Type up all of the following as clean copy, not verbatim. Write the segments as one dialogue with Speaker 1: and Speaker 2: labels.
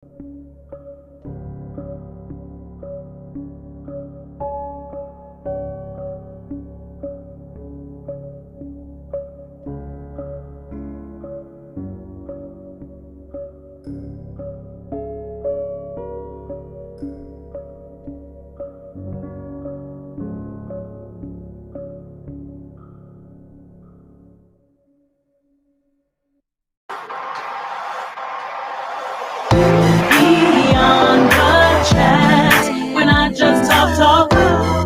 Speaker 1: Beyond the chat, we're not just talk.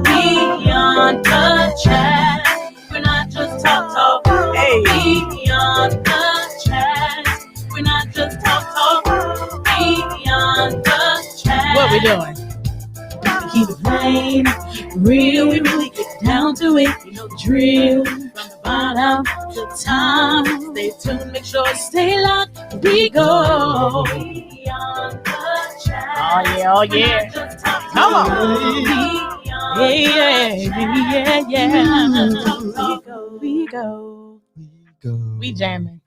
Speaker 1: Beyond the chat, we're not just talk. Hey. Beyond the chat, we're not just talk. Beyond the chat.
Speaker 2: What we doing?
Speaker 1: Keep it plain, real. We really get down to it. You know the drill. From the bottom to the top. Stay tuned. Make sure you stay locked. Here we go. Beyond the chat.
Speaker 2: Oh yeah, oh yeah. Come on.
Speaker 1: Yeah. We go.
Speaker 2: We jamming.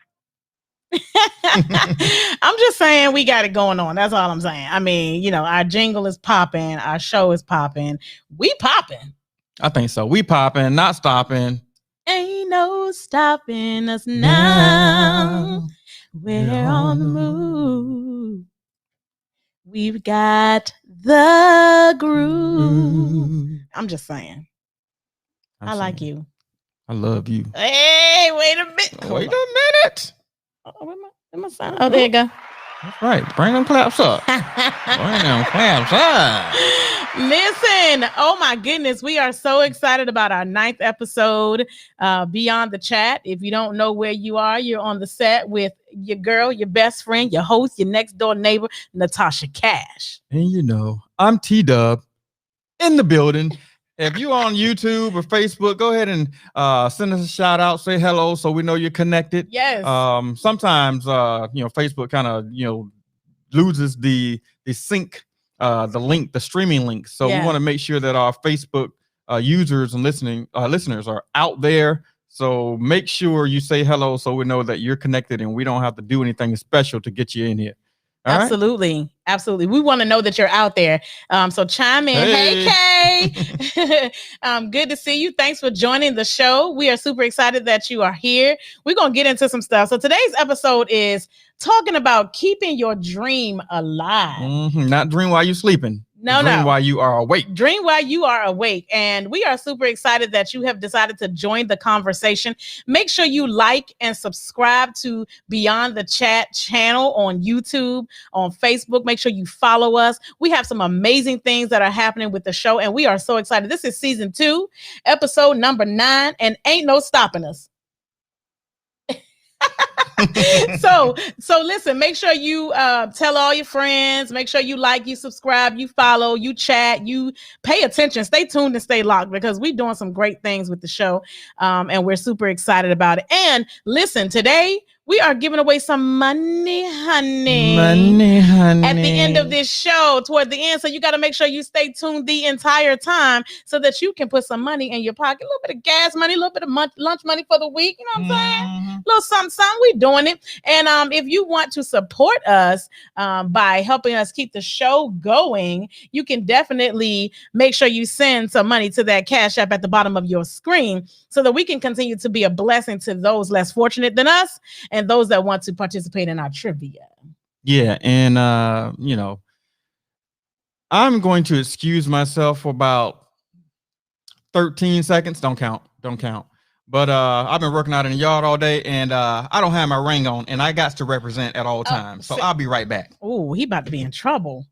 Speaker 2: I'm just saying we got it going on. That's all I'm saying. I mean, you know, our jingle is popping, our show is popping. We popping.
Speaker 3: I think so. We popping, not stopping.
Speaker 2: Ain't no stopping us now. We're on the move. We've got the groove. I'm just saying. I like you.
Speaker 3: I love you.
Speaker 2: Hey, wait a minute.
Speaker 3: Wait a minute.
Speaker 2: Oh, where my sign? Oh, there you go.
Speaker 3: That's right. Bring them claps up. Bring them claps up.
Speaker 2: Listen, oh my goodness, we are so excited about our 9th episode, Beyond the Chat. If you don't know where you are, you're on the set with your girl, your best friend, your host, your next door neighbor, Natasha Cash.
Speaker 3: And you know, I'm T-Dub in the building. If you're on YouTube or Facebook, go ahead and send us a shout out, say hello, so we know you're connected.
Speaker 2: Yes.
Speaker 3: Sometimes Facebook kind of loses the sync, the link, the streaming link. So we want to make sure that our Facebook users and listeners are out there. So make sure you say hello, so we know that you're connected, and we don't have to do anything special to get you in here. All
Speaker 2: Absolutely. Right? Absolutely. We want to know that you're out there. So chime in. Hey Kay. Good to see you. Thanks for joining the show. We are super excited that you are here. We're going to get into some stuff. So today's episode is talking about keeping your dream alive.
Speaker 3: Mm-hmm. Not dream while you're sleeping. Dream while you are awake.
Speaker 2: Dream while you are awake. And we are super excited that you have decided to join the conversation. Make sure you like and subscribe to Beyond the Chat channel on YouTube, on Facebook. Make sure you follow us. We have some amazing things that are happening with the show, and we are so excited. This is season 2, episode number 9, and ain't no stopping us. so listen, make sure you tell all your friends, make sure you like, you subscribe, you follow, you chat, you pay attention, stay tuned and stay locked, because we're doing some great things with the show, and we're super excited about it. And listen, today we are giving away some money, honey.
Speaker 3: Money, honey.
Speaker 2: At the end of this show, toward the end. So you got to make sure you stay tuned the entire time so that you can put some money in your pocket. A little bit of gas money, a little bit of lunch money for the week. You know what I'm saying? A little something. We doing it. And if you want to support us by helping us keep the show going, you can definitely make sure you send some money to that Cash App at the bottom of your screen so that we can continue to be a blessing to those less fortunate than us and those that want to participate in our trivia.
Speaker 3: Yeah, and I'm going to excuse myself for about 13 seconds. Don't count. But I've been working out in the yard all day, and I don't have my ring on, and I got to represent at all times. So I'll be right back.
Speaker 2: Oh, he about to be in trouble.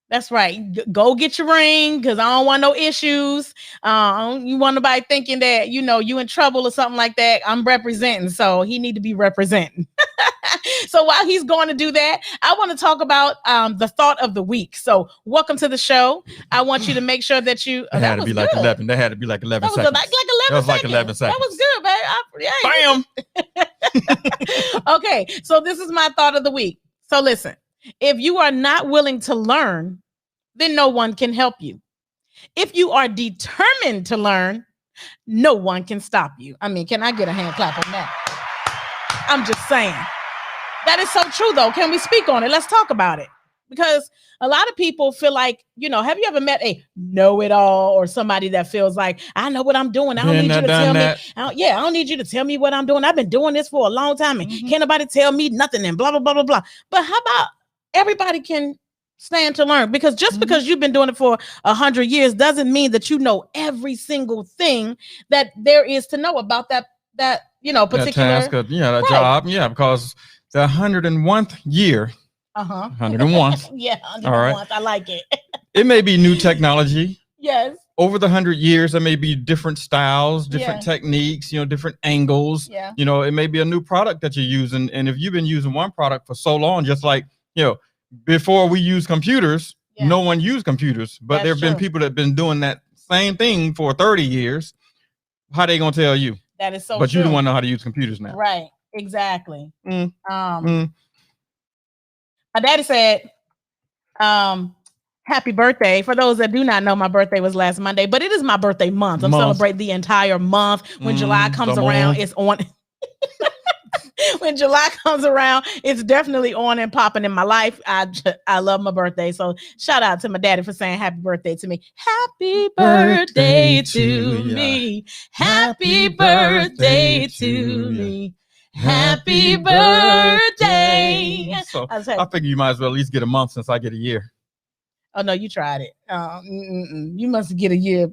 Speaker 2: That's right. Go get your ring, because I don't want no issues. You want nobody thinking that, you in trouble or something like that. I'm representing, so he need to be representing. So while he's going to do that, I want to talk about the thought of the week. So welcome to the show. I want you to make sure that you...
Speaker 3: That had to be like 11. That had to be like 11 seconds.
Speaker 2: That was like 11 seconds. That was good, man. Bam! Okay, so this is my thought of the week. So listen, if you are not willing to learn, then no one can help you. If you are determined to learn, no one can stop you. I mean, can I get a hand clap on that? I'm just saying. That is so true, though. Can we speak on it? Let's talk about it. because a lot of people feel like, have you ever met a know-it-all or somebody that feels like, I know what I'm doing. I don't need you to tell me. I don't need you to tell me what I'm doing. I've been doing this for a long time and can't nobody tell me nothing and blah, blah, blah, blah, blah. But how about everybody can stand to learn? Because just because you've been doing it for 100 years doesn't mean that you know every single thing that there is to know about that particular
Speaker 3: task, that job. Yeah, because the 101th year. 101.
Speaker 2: Yeah, 101.
Speaker 3: All right.
Speaker 2: I like it.
Speaker 3: It may be new technology.
Speaker 2: Yes.
Speaker 3: Over the 100 years, there may be different styles, different techniques, different angles.
Speaker 2: Yeah.
Speaker 3: It may be a new product that you're using. And if you've been using one product for so long, just like, before we use computers, no one used computers, but there have been people that have been doing that same thing for 30 years. How they going to tell you?
Speaker 2: That is so
Speaker 3: But
Speaker 2: true.
Speaker 3: you don't want to know how to use computers now.
Speaker 2: Right. Exactly. My daddy said, happy birthday. For those that do not know, my birthday was last Monday, but it is my birthday month. I'm celebrating the entire month. When July comes around, it's on. When July comes around, it's definitely on and popping in my life. I love my birthday. So shout out to my daddy for saying happy birthday to me. Happy birthday to me. Happy birthday to me. Happy birthday.
Speaker 3: So I figure you might as well at least get a month since I get a year.
Speaker 2: Oh, no, you tried it. You must get a year,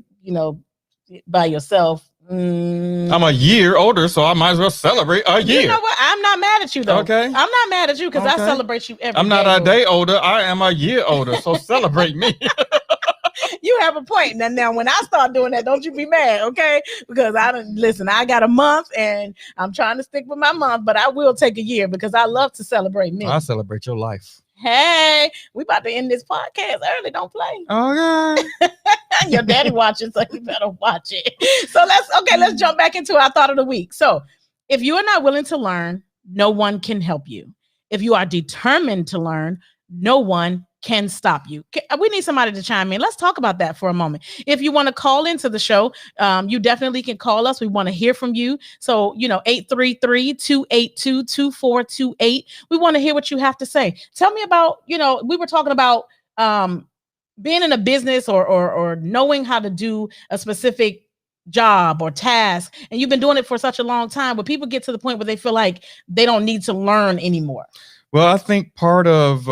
Speaker 2: by yourself.
Speaker 3: I'm a year older, so I might as well celebrate a year.
Speaker 2: You know what? I'm not mad at you, though.
Speaker 3: Okay.
Speaker 2: I'm not mad at you because I celebrate you every day.
Speaker 3: I'm not a day older. I am a year older, so celebrate me.
Speaker 2: You have a point. Now, when I start doing that, don't you be mad, okay? Because I got a month and I'm trying to stick with my month, but I will take a year because I love to celebrate me.
Speaker 3: I celebrate your life.
Speaker 2: Hey, we about to end this podcast early. Don't play.
Speaker 3: Okay.
Speaker 2: Your daddy watching, so you better watch it. So let's jump back into our thought of the week. So if you are not willing to learn, no one can help you. If you are determined to learn, no one can stop you. We need somebody to chime in. Let's talk about that for a moment. If you want to call into the show, you definitely can call us. We want to hear from you. So, 833-282-2428. We want to hear what you have to say. Tell me about, we were talking about being in a business or knowing how to do a specific job or task, and you've been doing it for such a long time, but people get to the point where they feel like they don't need to learn anymore.
Speaker 3: Well, I think part of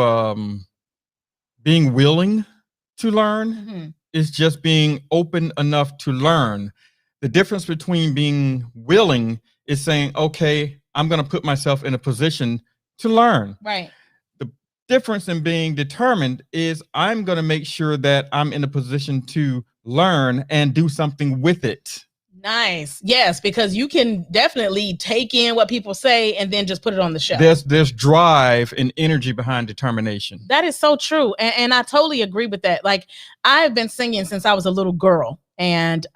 Speaker 3: being willing to learn is just being open enough to learn. The difference between being willing is saying, okay, I'm going to put myself in a position to learn.
Speaker 2: Right.
Speaker 3: The difference in being determined is I'm going to make sure that I'm in a position to learn and do something with it.
Speaker 2: Nice. Yes, because you can definitely take in what people say and then just put it on the shelf.
Speaker 3: There's drive and energy behind determination.
Speaker 2: That is so true. And I totally agree with that. Like, I've been singing since I was a little girl, and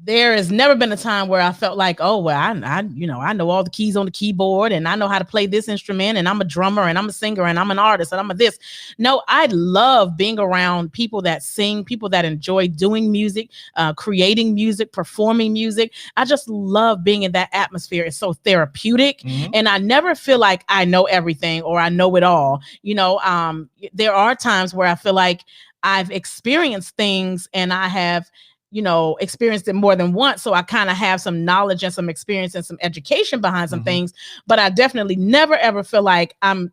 Speaker 2: there has never been a time where I felt like, oh, well, I know all the keys on the keyboard and I know how to play this instrument and I'm a drummer and I'm a singer and I'm an artist and I'm a this. No, I love being around people that sing, people that enjoy doing music, creating music, performing music. I just love being in that atmosphere. It's so therapeutic. And I never feel like I know everything or I know it all. There are times where I feel like I've experienced things and I have experienced it more than once. So I kind of have some knowledge and some experience and some education behind some things, but I definitely never, ever feel like I'm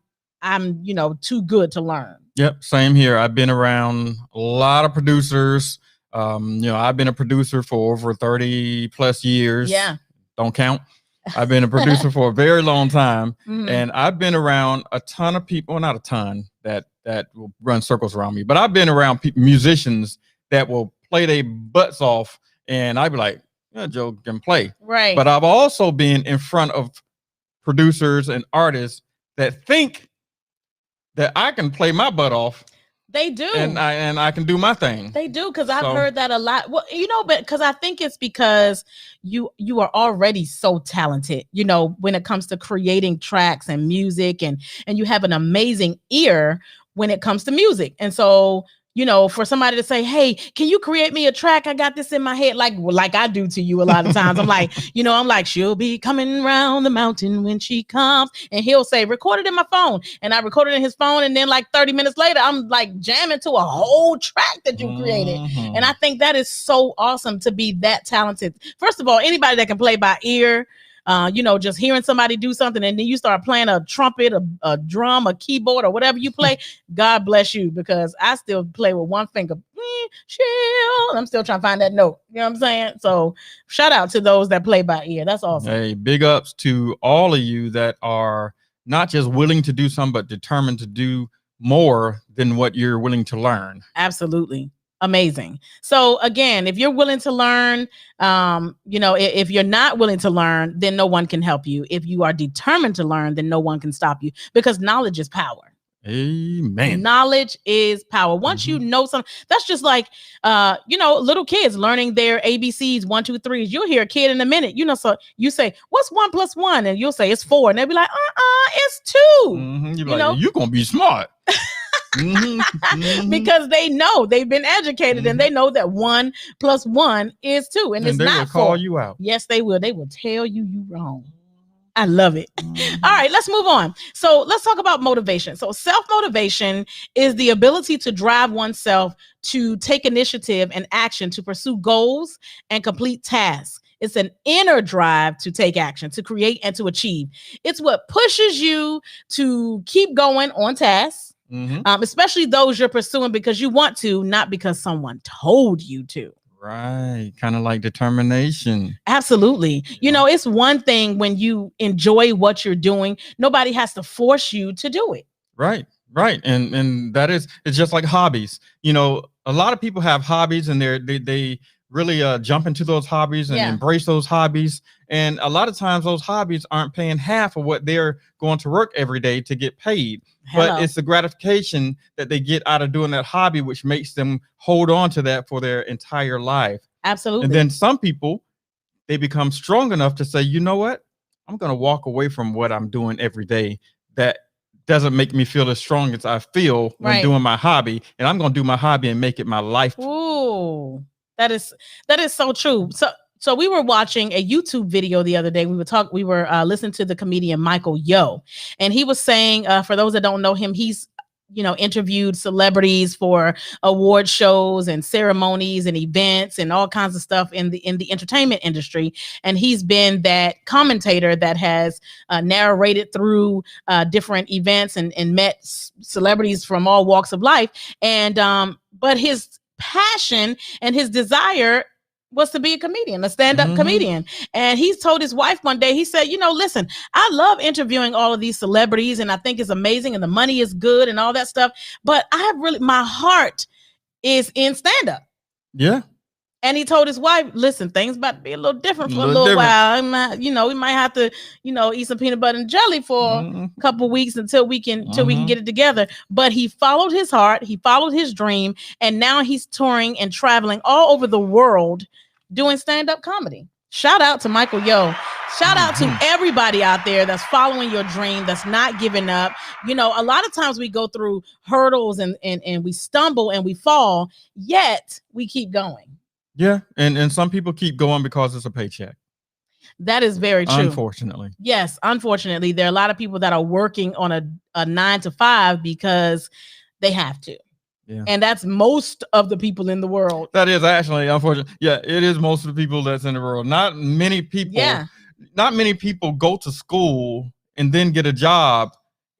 Speaker 2: too good to learn.
Speaker 3: Yep. Same here. I've been around a lot of producers. I've been a producer for over 30 plus years.
Speaker 2: Yeah.
Speaker 3: Don't count. I've been a producer for a very long time, and I've been around a ton of people, well, not a ton that will run circles around me, but I've been around musicians that will play their butts off, and I'd be like, yeah, Joe can play.
Speaker 2: Right.
Speaker 3: But I've also been in front of producers and artists that think that I can play my butt off.
Speaker 2: They do.
Speaker 3: And I can do my thing.
Speaker 2: They do, because I've heard that a lot. Well, but because I think it's because you are already so talented, when it comes to creating tracks and music, and you have an amazing ear when it comes to music. And so you know, for somebody to say, hey, can you create me a track? I got this in my head, like I do to you a lot of times. I'm like, you know, I'm like, she'll be coming round the mountain when she comes. And he'll say, record it in my phone. And I recorded in his phone. And then like 30 minutes later, I'm like jamming to a whole track that you created. And I think that is so awesome to be that talented. First of all, anybody that can play by ear, you know, just hearing somebody do something and then you start playing a trumpet, a drum, a keyboard, or whatever you play, God bless you, because I still play with one finger. I'm still trying to find that note. You know what I'm saying? So shout out to those that play by ear. That's awesome.
Speaker 3: Hey, big ups to all of you that are not just willing to do something, but determined to do more than what you're willing to learn.
Speaker 2: Absolutely. Amazing. So again, if you're willing to learn, you know, if you're not willing to learn, then no one can help you. If you are determined to learn, then no one can stop you, because knowledge is power.
Speaker 3: Amen.
Speaker 2: Knowledge is power. Once you know something, that's just like, you know, little kids learning their ABCs, 1, 2, 3s. You'll hear a kid in a minute, you know, so you say, what's 1 + 1? And you'll say it's 4. And they'll be like, it's 2.
Speaker 3: You're like, know? You're going to be smart.
Speaker 2: Because they know, they've been educated and they know that 1 + 1 is 2, and it's
Speaker 3: they
Speaker 2: not
Speaker 3: will call
Speaker 2: 4.
Speaker 3: you out.
Speaker 2: Yes, they will. They will tell you wrong. I love it. All right, let's move on. So let's talk about motivation. So self-motivation is the ability to drive oneself to take initiative and action to pursue goals and complete tasks. It's an inner drive to take action, to create and to achieve. It's what pushes you to keep going on tasks. Especially those you're pursuing because you want to, not because someone told you to.
Speaker 3: Right. Kind of like determination.
Speaker 2: Absolutely. Yeah. You know, it's one thing when you enjoy what you're doing. Nobody has to force you to do it.
Speaker 3: Right. Right. And that is, it's just like hobbies. You know, a lot of people have hobbies and they really jump into those hobbies and embrace those hobbies. And a lot of times those hobbies aren't paying half of what they're going to work every day to get paid. But it's the gratification that they get out of doing that hobby, which makes them hold on to that for their entire life.
Speaker 2: Absolutely.
Speaker 3: And then some people, they become strong enough to say, you know what? I'm going to walk away from what I'm doing every day. That doesn't make me feel as strong as I feel when doing my hobby. And I'm going to do my hobby and make it my life.
Speaker 2: Ooh, that is so true. So we were watching a YouTube video the other day. We were listening to the comedian Michael Yo, and he was saying, for those that don't know him, he's, you know, interviewed celebrities for award shows and ceremonies and events and all kinds of stuff in the entertainment industry. And he's been that commentator that has narrated through different events and met celebrities from all walks of life. And but his passion and his desire was to be a comedian, a stand-up comedian. And he's told his wife one day, he said, you know, listen, I love interviewing all of these celebrities and I think it's amazing and the money is good and all that stuff. But my heart is in stand-up.
Speaker 3: Yeah.
Speaker 2: And he told his wife, listen, things about to be a little different for a little while. You know, we might have to, you know, eat some peanut butter and jelly for a couple of weeks until we can get it together. But he followed his heart, he followed his dream, and now he's touring and traveling all over the world doing stand-up comedy. Shout out to Michael Yo. Shout out to everybody out there that's following your dream, that's not giving up. You know, a lot of times we go through hurdles and we stumble and we fall, yet we keep going.
Speaker 3: Yeah, and some people keep going because it's a paycheck.
Speaker 2: That is very true.
Speaker 3: Unfortunately.
Speaker 2: Yes, unfortunately. There are a lot of people that are working on a 9 to 5 because they have to. Yeah. And that's most of the people in the world.
Speaker 3: That is actually unfortunate. Yeah, it is most of the people that's in the world. Not many people. Yeah. Not many people go to school and then get a job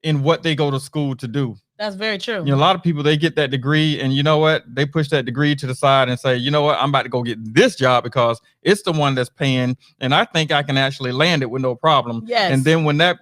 Speaker 3: in what they go to school to do.
Speaker 2: That's very true.
Speaker 3: You know, a lot of people, they get that degree and you know what? They push that degree to the side and say, you know what? I'm about to go get this job because it's the one that's paying and I think I can actually land it with no problem.
Speaker 2: Yes.
Speaker 3: And then when that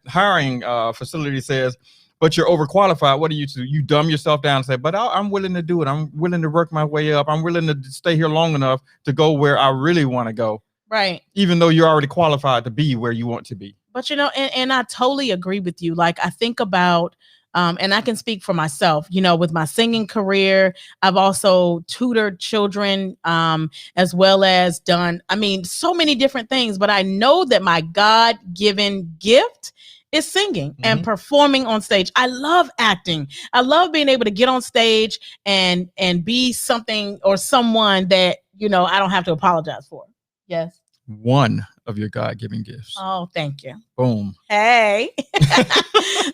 Speaker 3: hiring facility says, but you're overqualified, what do? You dumb yourself down and say, but I'm willing to do it. I'm willing to work my way up. I'm willing to stay here long enough to go where I really want to go.
Speaker 2: Right.
Speaker 3: Even though you're already qualified to be where you want to be.
Speaker 2: But, you know, and I totally agree with you. Like, I think about, and I can speak for myself, you know, with my singing career, I've also tutored children, as well as done, so many different things. But I know that my God-given gift is singing and performing on stage. I love acting. I love being able to get on stage and be something or someone that, you know, I don't have to apologize for. Yes.
Speaker 3: One of your God-given gifts.
Speaker 2: Oh, thank you.
Speaker 3: Boom.
Speaker 2: Hey.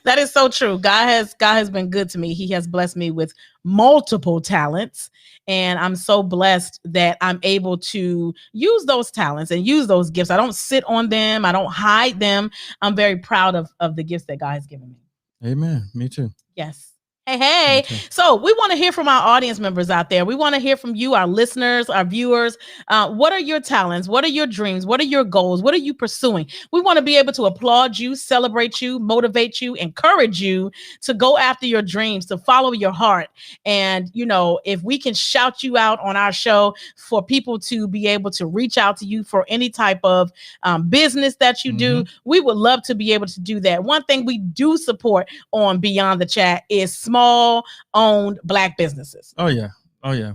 Speaker 2: That is so true. God has been good to me. He has blessed me with multiple talents, and I'm so blessed that I'm able to use those talents and use those gifts. I don't sit on them. I don't hide them. I'm very proud of the gifts that God has given me.
Speaker 3: Amen. Me too.
Speaker 2: Yes. Hey.
Speaker 3: Okay.
Speaker 2: So we want to hear from our audience members out there. We want to hear from you, our listeners, our viewers. What are your talents? What are your dreams? What are your goals? What are you pursuing? We want to be able to applaud you, celebrate you, motivate you, encourage you to go after your dreams, to follow your heart. And, you know, if we can shout you out on our show for people to be able to reach out to you for any type of business that you do, we would love to be able to do that. One thing we do support on Beyond the Chat is small owned Black businesses.
Speaker 3: Oh yeah.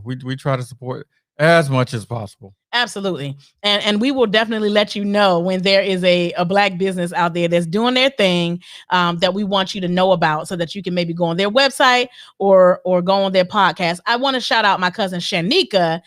Speaker 3: We try to support as much as possible.
Speaker 2: Absolutely. And we will definitely let you know when there is a Black business out there that's doing their thing, that we want you to know about, so that you can maybe go on their website or go on their podcast. I want to shout out my cousin Shanika,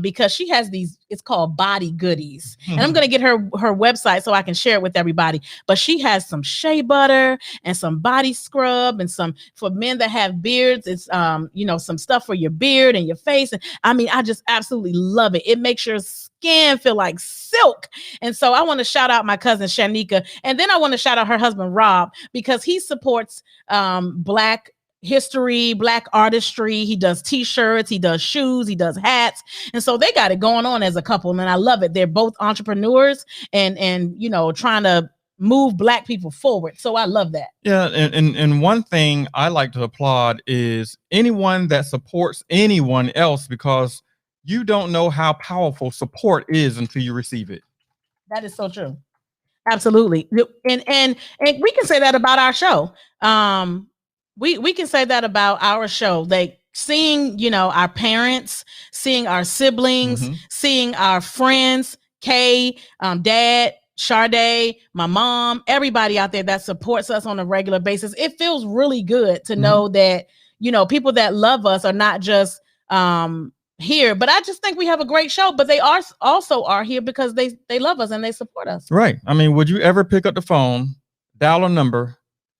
Speaker 2: because she has these, it's called Body Goodies. And I'm going to get her website so I can share it with everybody. But she has some shea butter and some body scrub and some for men that have beards. It's you know, some stuff for your beard and your face. And I mean, I just absolutely love it. It makes your skin feel like silk. And so I want to shout out my cousin Shanika, and then I want to shout out her husband Rob, because he supports Black history, Black artistry. He does t-shirts, he does shoes, he does hats, and so they got it going on as a couple, and I love it. They're both entrepreneurs and you know, trying to move Black people forward. So I love that.
Speaker 3: Yeah, and one thing I like to applaud is anyone that supports anyone else, because you don't know how powerful support is until you receive it.
Speaker 2: That is so true. Absolutely. And we can say that about our show. We can say that about our show. Like seeing, you know, our parents, seeing our siblings, seeing our friends, Kay, Dad, Sade, my mom, everybody out there that supports us on a regular basis. It feels really good to know that, you know, people that love us are not just here, but I just think we have a great show. But they also are here because they love us and they support us. Right.
Speaker 3: I mean, would you ever pick up the phone, dial a number,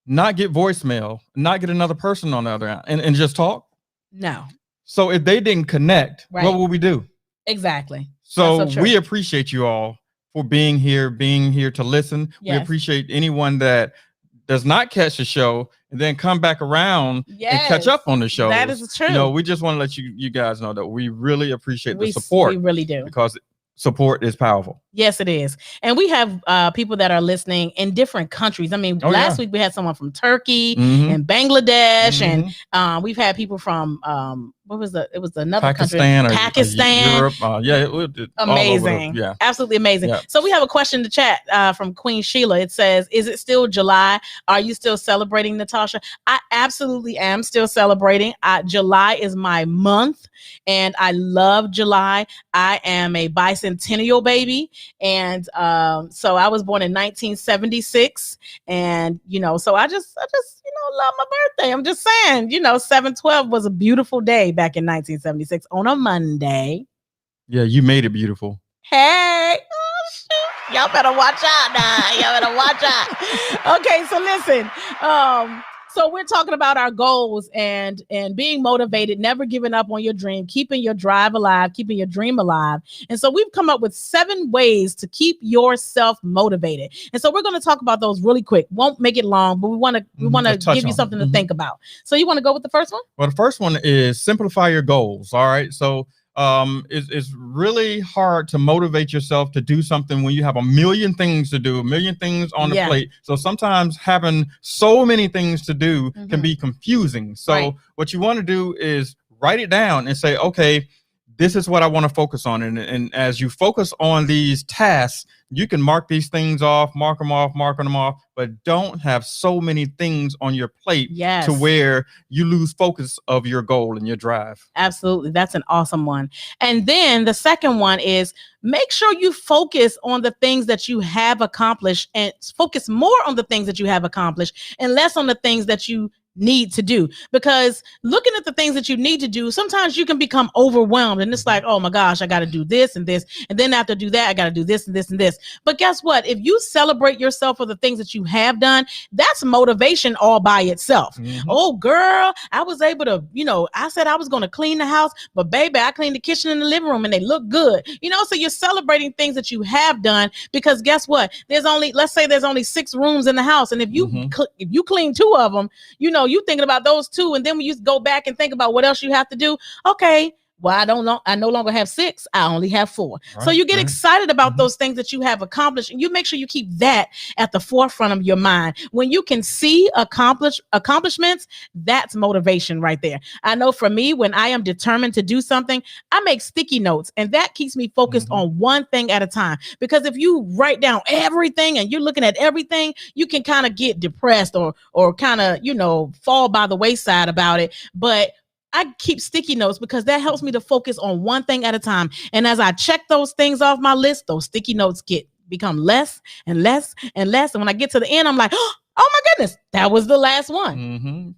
Speaker 3: not get voicemail, not get another person on the other end, and just talk?
Speaker 2: No.
Speaker 3: So if they didn't connect, what would we do?
Speaker 2: Exactly.
Speaker 3: So we appreciate you all for being here to listen.
Speaker 2: Yes.
Speaker 3: We appreciate anyone that does not catch the show and then come back around and catch up on the show.
Speaker 2: That is true.
Speaker 3: You know, we just want to let you guys know that we really appreciate the support.
Speaker 2: We really do.
Speaker 3: Because support is powerful.
Speaker 2: Yes, it is. And we have people that are listening in different countries. I mean, last week we had someone from Turkey and Bangladesh, and we've had people from it was another
Speaker 3: Pakistan
Speaker 2: country, Pakistan,
Speaker 3: Europe.
Speaker 2: Amazing. Absolutely amazing.
Speaker 3: Yeah.
Speaker 2: So we have a question to chat from Queen Sheila. It says, is it still July? Are you still celebrating, Natasha? I absolutely am still celebrating. July is my month, and I love July. I am a bicentennial baby, and so I was born in 1976, and you know, so I just you know, love my birthday. I'm just saying, you know, 7/12 was a beautiful day back in 1976 on a Monday.
Speaker 3: Yeah, you made it beautiful.
Speaker 2: Hey, oh, shoot. Y'all better watch out now. Y'all better watch out. Okay, so listen. So we're talking about our goals and being motivated, never giving up on your dream, keeping your drive alive, keeping your dream alive. And so we've come up with 7 ways to keep yourself motivated. And so we're going to talk about those really quick. Won't make it long, but we want to give you something to think about. So you want to go with the first one?
Speaker 3: Well, the first one is simplify your goals. All right. So it's really hard to motivate yourself to do something when you have a million things to do, a million things on the plate. So sometimes having so many things to do can be confusing. So what you want to do is write it down and say, okay, this is what I want to focus on. And as you focus on these tasks, you can mark these things off, mark them off, but don't have so many things on your plate
Speaker 2: Yes.
Speaker 3: to where you lose focus of your goal and your drive.
Speaker 2: Absolutely. That's an awesome one. And then the second one is make sure you focus on the things that you have accomplished, and focus more on the things that you have accomplished and less on the things that you need to do. Because looking at the things that you need to do, sometimes you can become overwhelmed and it's like, oh my gosh, I got to do this and this, and then after do that I got to do this and this and this. But guess what? If you celebrate yourself for the things that you have done, that's motivation all by itself. Oh girl, I was able to, I said I was going to clean the house, but baby, I cleaned the kitchen and the living room and they look good. So you're celebrating things that you have done, because guess what? Let's say there's only 6 rooms in the house, and if you clean 2 of them, you thinking about those 2, and then when you go back and think about what else you have to do, okay, well, I no longer have 6, I only have 4. Right, so you get excited about those things that you have accomplished, and you make sure you keep that at the forefront of your mind. When you can see accomplishments, that's motivation right there. I know for me, when I am determined to do something, I make sticky notes, and that keeps me focused on one thing at a time. Because if you write down everything and you're looking at everything, you can kind of get depressed or kind of, fall by the wayside about it. But I keep sticky notes because that helps me to focus on one thing at a time. And as I check those things off my list, those sticky notes become less and less and less. And when I get to the end, I'm like, oh my goodness, that was the last one.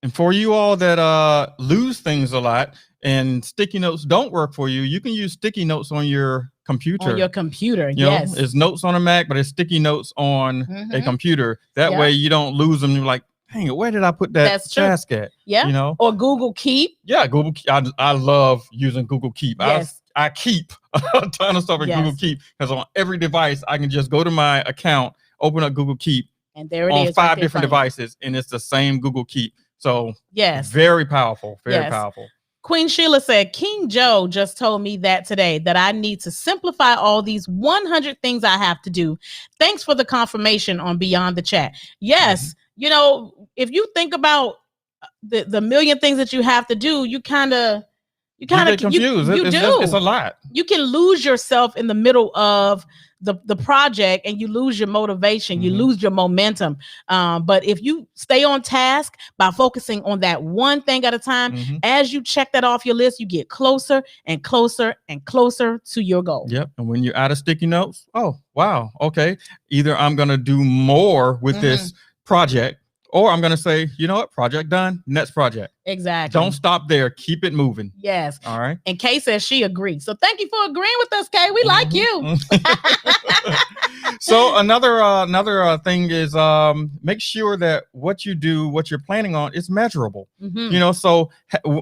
Speaker 3: And for you all that lose things a lot and sticky notes don't work for you, you can use sticky notes on your computer.
Speaker 2: Yes.
Speaker 3: It's notes on a Mac, but it's sticky notes on a computer. That way you don't lose them. You're like, dang it, where did I put that task at?
Speaker 2: Yeah. Or Google Keep.
Speaker 3: Yeah, Google Keep. I love using Google Keep.
Speaker 2: Yes.
Speaker 3: I keep a ton of stuff in Google Keep, because on every device, I can just go to my account, open up Google Keep,
Speaker 2: and there it
Speaker 3: on
Speaker 2: is,
Speaker 3: 5 different devices, and it's the same Google Keep. So very powerful, very powerful.
Speaker 2: Queen Sheila said, King Joe just told me that today, that I need to simplify all these 100 things I have to do. Thanks for the confirmation on Beyond the Chat. Yes. If you think about the million things that you have to do, you get confused.
Speaker 3: It's a lot.
Speaker 2: You can lose yourself in the middle of the project, and you lose your motivation, you lose your momentum. But if you stay on task by focusing on that one thing at a time, as you check that off your list, you get closer and closer and closer to your goal.
Speaker 3: Yep. And when you're out of sticky notes, oh wow, okay, either I'm gonna do more with this project, or I'm going to say, you know what, project done, next project.
Speaker 2: Exactly.
Speaker 3: Don't stop there. Keep it moving.
Speaker 2: Yes.
Speaker 3: All right.
Speaker 2: And Kay says she agrees. So thank you for agreeing with us, Kay. We like you.
Speaker 3: So another thing is make sure that what you do, what you're planning on, is measurable. So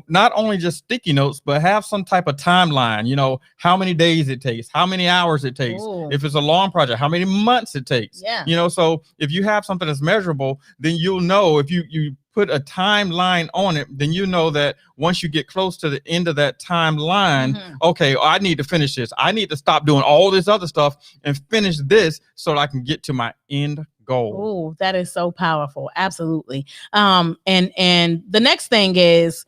Speaker 3: not only just sticky notes, but have some type of timeline. How many days it takes, how many hours it takes. Ooh. If it's a long project, how many months it takes.
Speaker 2: Yeah.
Speaker 3: So if you have something that's measurable, then you'll know. If you put a timeline on it, then you know that once you get close to the end of that timeline, okay, I need to finish this. I need to stop doing all this other stuff and finish this so that I can get to my end goal.
Speaker 2: Oh, that is so powerful. Absolutely. And the next thing is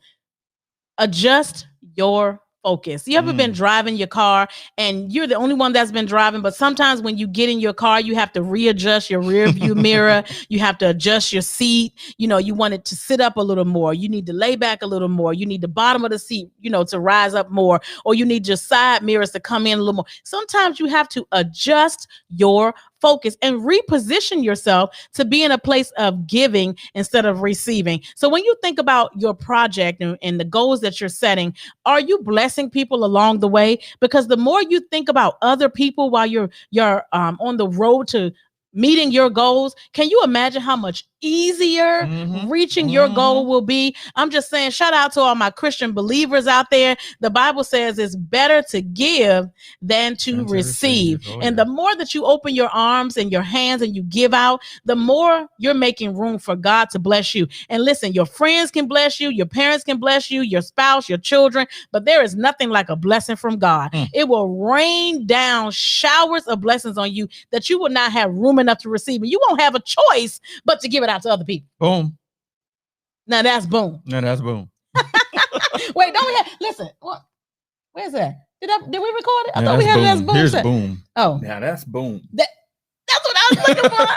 Speaker 2: adjust your focus. You ever been driving your car and you're the only one that's been driving, but sometimes when you get in your car, you have to readjust your rear view mirror. You have to adjust your seat. You want it to sit up a little more. You need to lay back a little more. You need the bottom of the seat, to rise up more, or you need your side mirrors to come in a little more. Sometimes you have to adjust your focus and reposition yourself to be in a place of giving instead of receiving. So when you think about your project and the goals that you're setting, are you blessing people along the way? Because the more you think about other people while you're on the road to meeting your goals, can you imagine how much easier reaching your goal will be? I'm just saying, shout out to all my Christian believers out there. The Bible says it's better to give than to receive. And the more that you open your arms and your hands and you give out, the more you're making room for God to bless you. And listen, your friends can bless you, your parents can bless you, your spouse, your children, but there is nothing like a blessing from God. It will rain down showers of blessings on you that you will not have room enough to receive, and you won't have a choice but to give it out to other people.
Speaker 3: Boom.
Speaker 2: Now that's boom.
Speaker 3: Now that's boom.
Speaker 2: Wait, don't we have, listen. What? Where's that? Did we record it? I
Speaker 3: Yeah,
Speaker 2: thought we had it as
Speaker 3: boom.
Speaker 2: boom.
Speaker 3: Here's
Speaker 2: set.
Speaker 3: boom.
Speaker 2: Oh,
Speaker 4: Now that's boom.
Speaker 2: that's what I was looking for.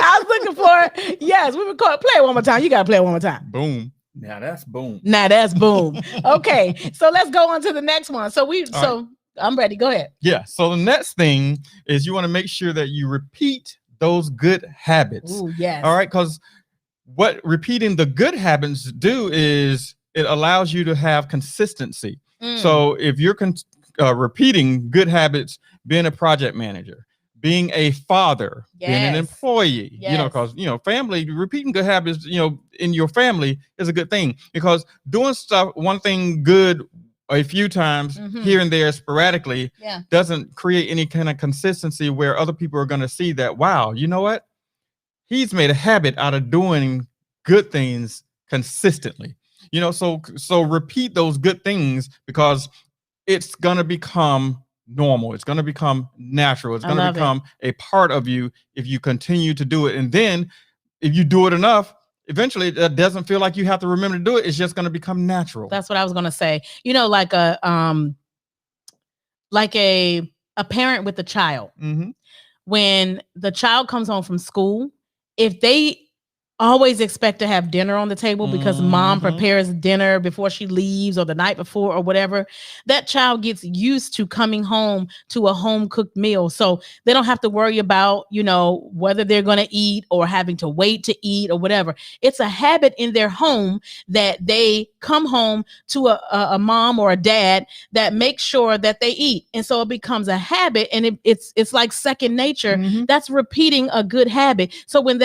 Speaker 2: I was looking for. Yes, we record. Play it one more time. You gotta play it one more time.
Speaker 3: Boom.
Speaker 4: Now that's boom.
Speaker 2: Now that's boom. Okay, so let's go on to the next one. So
Speaker 3: All
Speaker 2: I'm ready. Go ahead.
Speaker 3: Yeah. So the next thing is you want to make sure that you repeat those good habits.
Speaker 2: Ooh, yes.
Speaker 3: All right. Because what repeating the good habits do is it allows you to have consistency. So if you're repeating good habits, being a project manager, being a father, being an employee, because, family, repeating good habits, in your family is a good thing, because doing one thing good a few times here and there sporadically doesn't create any kind of consistency where other people are going to see that, wow, you know what? He's made a habit out of doing good things consistently. So repeat those good things, because it's going to become normal. It's going to become natural. It's going to become a part of you if you continue to do it. And then if you do it enough, eventually it doesn't feel like you have to remember to do it. It's just going to become natural.
Speaker 2: That's what I was going to say. Like a parent with a child. When the child comes home from school, if they always expect to have dinner on the table because mom prepares dinner before she leaves or the night before or whatever, that child gets used to coming home to a home cooked meal. So they don't have to worry about, whether they're going to eat or having to wait to eat or whatever. It's a habit in their home that they come home to a mom or a dad that makes sure that they eat. And so it becomes a habit, and it's like second nature. That's repeating a good habit. So when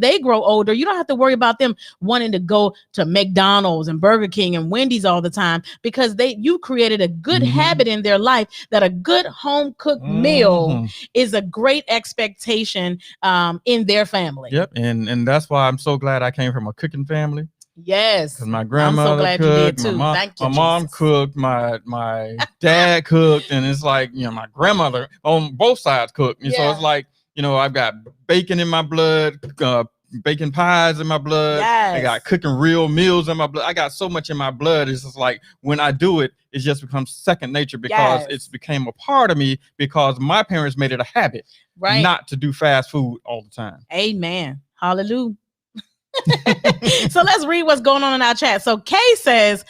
Speaker 2: they grow older, you don't have to worry about them wanting to go to McDonald's and Burger King and Wendy's all the time, because you created a good habit in their life that a good home cooked meal is a great expectation in their family.
Speaker 3: Yep. And that's why I'm so glad I came from a cooking family.
Speaker 2: Yes.
Speaker 3: Because my grandmother
Speaker 2: I'm so glad
Speaker 3: cooked,
Speaker 2: you did too.
Speaker 3: my mom cooked, my dad cooked, and it's like, my grandmother on both sides cooked. And so it's like, I've got bacon in my blood, baking pies in my blood. I got cooking real meals in my blood. I got so much in my blood. It's just like when I do it, it just becomes second nature, because it's became a part of me, because my parents made it a habit not to do fast food all the time.
Speaker 2: Amen. Hallelujah. So let's read what's going on in our chat. So Kay says,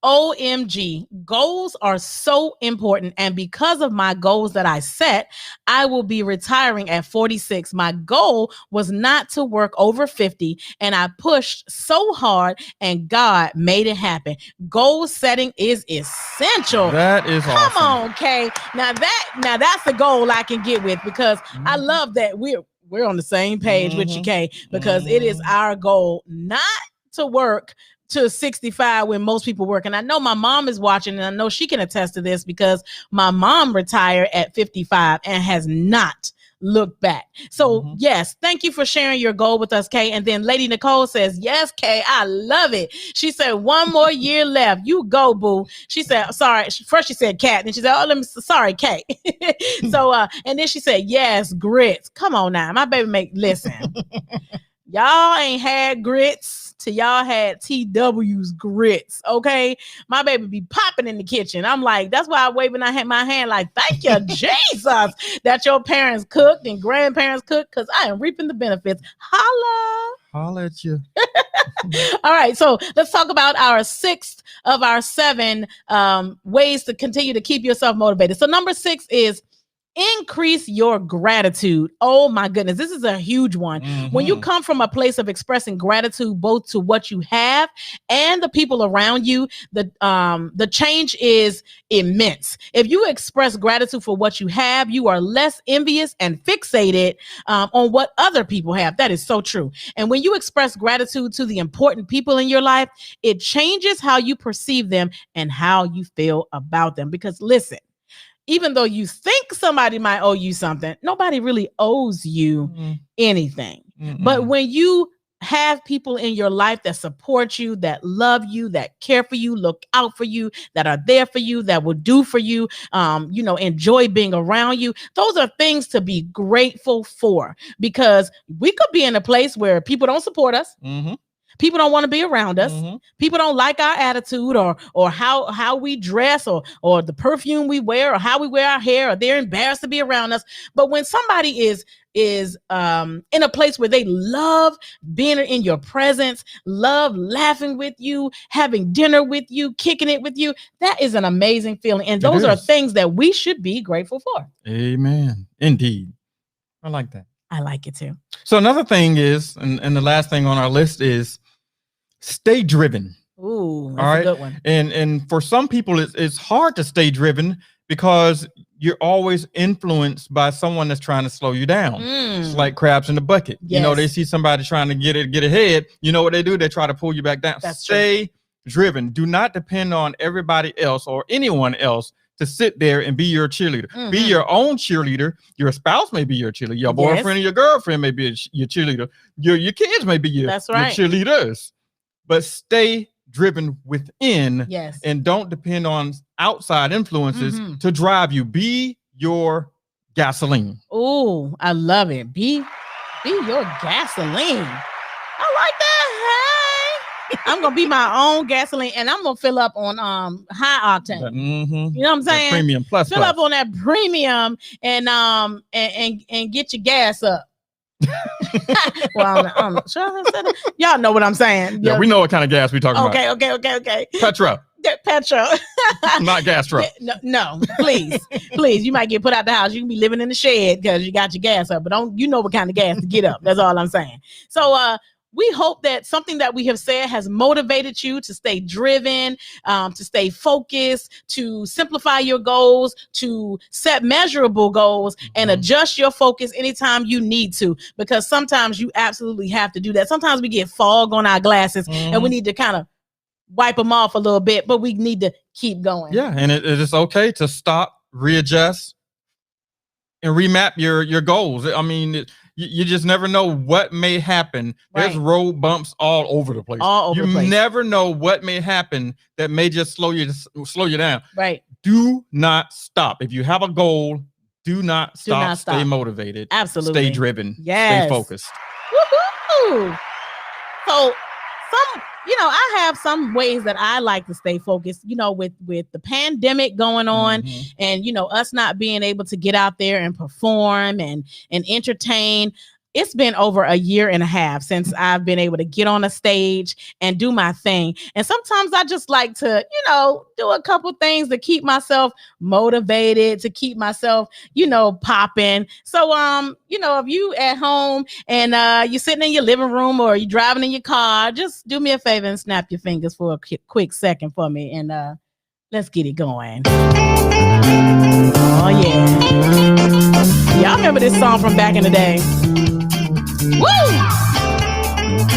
Speaker 2: OMG, goals are so important. And because of my goals that I set, I will be retiring at 46. My goal was not to work over 50, and I pushed so hard, and God made it happen. Goal setting is essential.
Speaker 3: That is awesome.
Speaker 2: Come on, Kay. Now that's the goal I can get with, because I love that we're on the same page with you, Kay, because it is our goal not to work to 65 when most people work. And I know my mom is watching, and I know she can attest to this, because my mom retired at 55 and has not looked back. So yes, thank you for sharing your goal with us, Kay. And then Lady Nicole says, yes, Kay, I love it. She said, 1 more year left. You go, boo. She said, sorry. First she said cat, then she said, sorry, Kay. So, and then she said, yes, grits. Come on now. My baby listen. Y'all ain't had grits till y'all had TW's grits, okay? My baby be popping in the kitchen. I'm like, that's why I waving my hand like, thank you, Jesus, that your parents cooked and grandparents cooked, because I am reaping the benefits. Holla
Speaker 3: at you.
Speaker 2: All right, so let's talk about our 6th of our 7 ways to continue to keep yourself motivated. So number 6 is increase your gratitude. Oh my goodness, this is a huge one. When you come from a place of expressing gratitude both to what you have and the people around you, the change is immense. If you express gratitude for what you have, you are less envious and fixated on what other people have. That is so true. And when you express gratitude to the important people in your life, it changes how you perceive them and how you feel about them. Because listen, even though you think somebody might owe you something, nobody really owes you anything. But when you have people in your life that support you, that love you, that care for you, look out for you, that are there for you, that will do for you, enjoy being around you, those are things to be grateful for, because we could be in a place where people don't support us. People don't want to be around us.
Speaker 3: Mhm.
Speaker 2: People don't like our attitude or how we dress or the perfume we wear or how we wear our hair, or they're embarrassed to be around us. But when somebody is in a place where they love being in your presence, love laughing with you, having dinner with you, kicking it with you, that is an amazing feeling. And those are
Speaker 3: is.
Speaker 2: things that we should be grateful for.
Speaker 3: Amen. Indeed. I like that.
Speaker 2: I like it too.
Speaker 3: So another thing is, and the last thing on our list is stay driven.
Speaker 2: Ooh, that's
Speaker 3: All right.
Speaker 2: a good one.
Speaker 3: And for some people, it's hard to stay driven because you're always influenced by someone that's trying to slow you down. It's like crabs in the bucket. You know, they
Speaker 2: Yes.
Speaker 3: see somebody trying to get ahead. You know what they do? They try to pull you back down.
Speaker 2: That's true.
Speaker 3: Stay driven. Do not depend on everybody else or anyone else to sit there and be your cheerleader. Be
Speaker 2: Mhm.
Speaker 3: your own cheerleader. Your spouse may be your cheerleader. Your
Speaker 2: Yes.
Speaker 3: boyfriend or your girlfriend may be your cheerleader. Your kids may be your
Speaker 2: That's right.
Speaker 3: cheerleaders. But stay driven within,
Speaker 2: Yes.
Speaker 3: and don't depend on outside influences
Speaker 2: Mhm.
Speaker 3: to drive you. Be your gasoline.
Speaker 2: Ooh, I love it. Be your gasoline. I like that. Hey, I'm gonna be my own gasoline, and I'm gonna fill up on high octane.
Speaker 3: Mhm.
Speaker 2: You know what I'm
Speaker 3: That
Speaker 2: saying?
Speaker 3: premium plus.
Speaker 2: Fill up on that premium and get your gas up. Well, I don't know. Should I say that? Y'all know what I'm saying.
Speaker 3: Yeah, we know what kind of gas we talking about.
Speaker 2: Okay.
Speaker 3: Petra,
Speaker 2: That petrol.
Speaker 3: not gas truck.
Speaker 2: No, please. You might get put out the house. You can be living in the shed because you got your gas up, but you know what kind of gas to get up. That's all I'm saying. So we hope that something that we have said has motivated you to stay driven, to stay focused, to simplify your goals, to set measurable goals, and adjust your focus anytime you need to, because sometimes you absolutely have to do that. Sometimes we get fog on our glasses and we need to kind of wipe them off a little bit, but we need to keep going.
Speaker 3: Yeah, and it is okay to stop, readjust, and remap your goals. I mean, you just never know what may happen. There's
Speaker 2: Right.
Speaker 3: road bumps all over the place.
Speaker 2: All over
Speaker 3: You
Speaker 2: the place.
Speaker 3: never know what may happen that may just slow you down.
Speaker 2: Right.
Speaker 3: Do not stop. If you have a goal, do not stop.
Speaker 2: not
Speaker 3: Stay
Speaker 2: stop.
Speaker 3: motivated.
Speaker 2: Absolutely.
Speaker 3: Stay driven.
Speaker 2: Yes.
Speaker 3: Stay focused.
Speaker 2: Woohoo! So I have some ways that I like to stay focused, with the pandemic going on
Speaker 3: Mhm.
Speaker 2: and, us not being able to get out there and perform and entertain. It's been over a year and a half since I've been able to get on a stage and do my thing. And sometimes I just like to, do a couple things to keep myself motivated, to keep myself, popping. So, if you at home and you're sitting in your living room or you're driving in your car, just do me a favor and snap your fingers for a quick second for me. And let's get it going. Oh, yeah. Y'all remember this song from back in the day? Woo!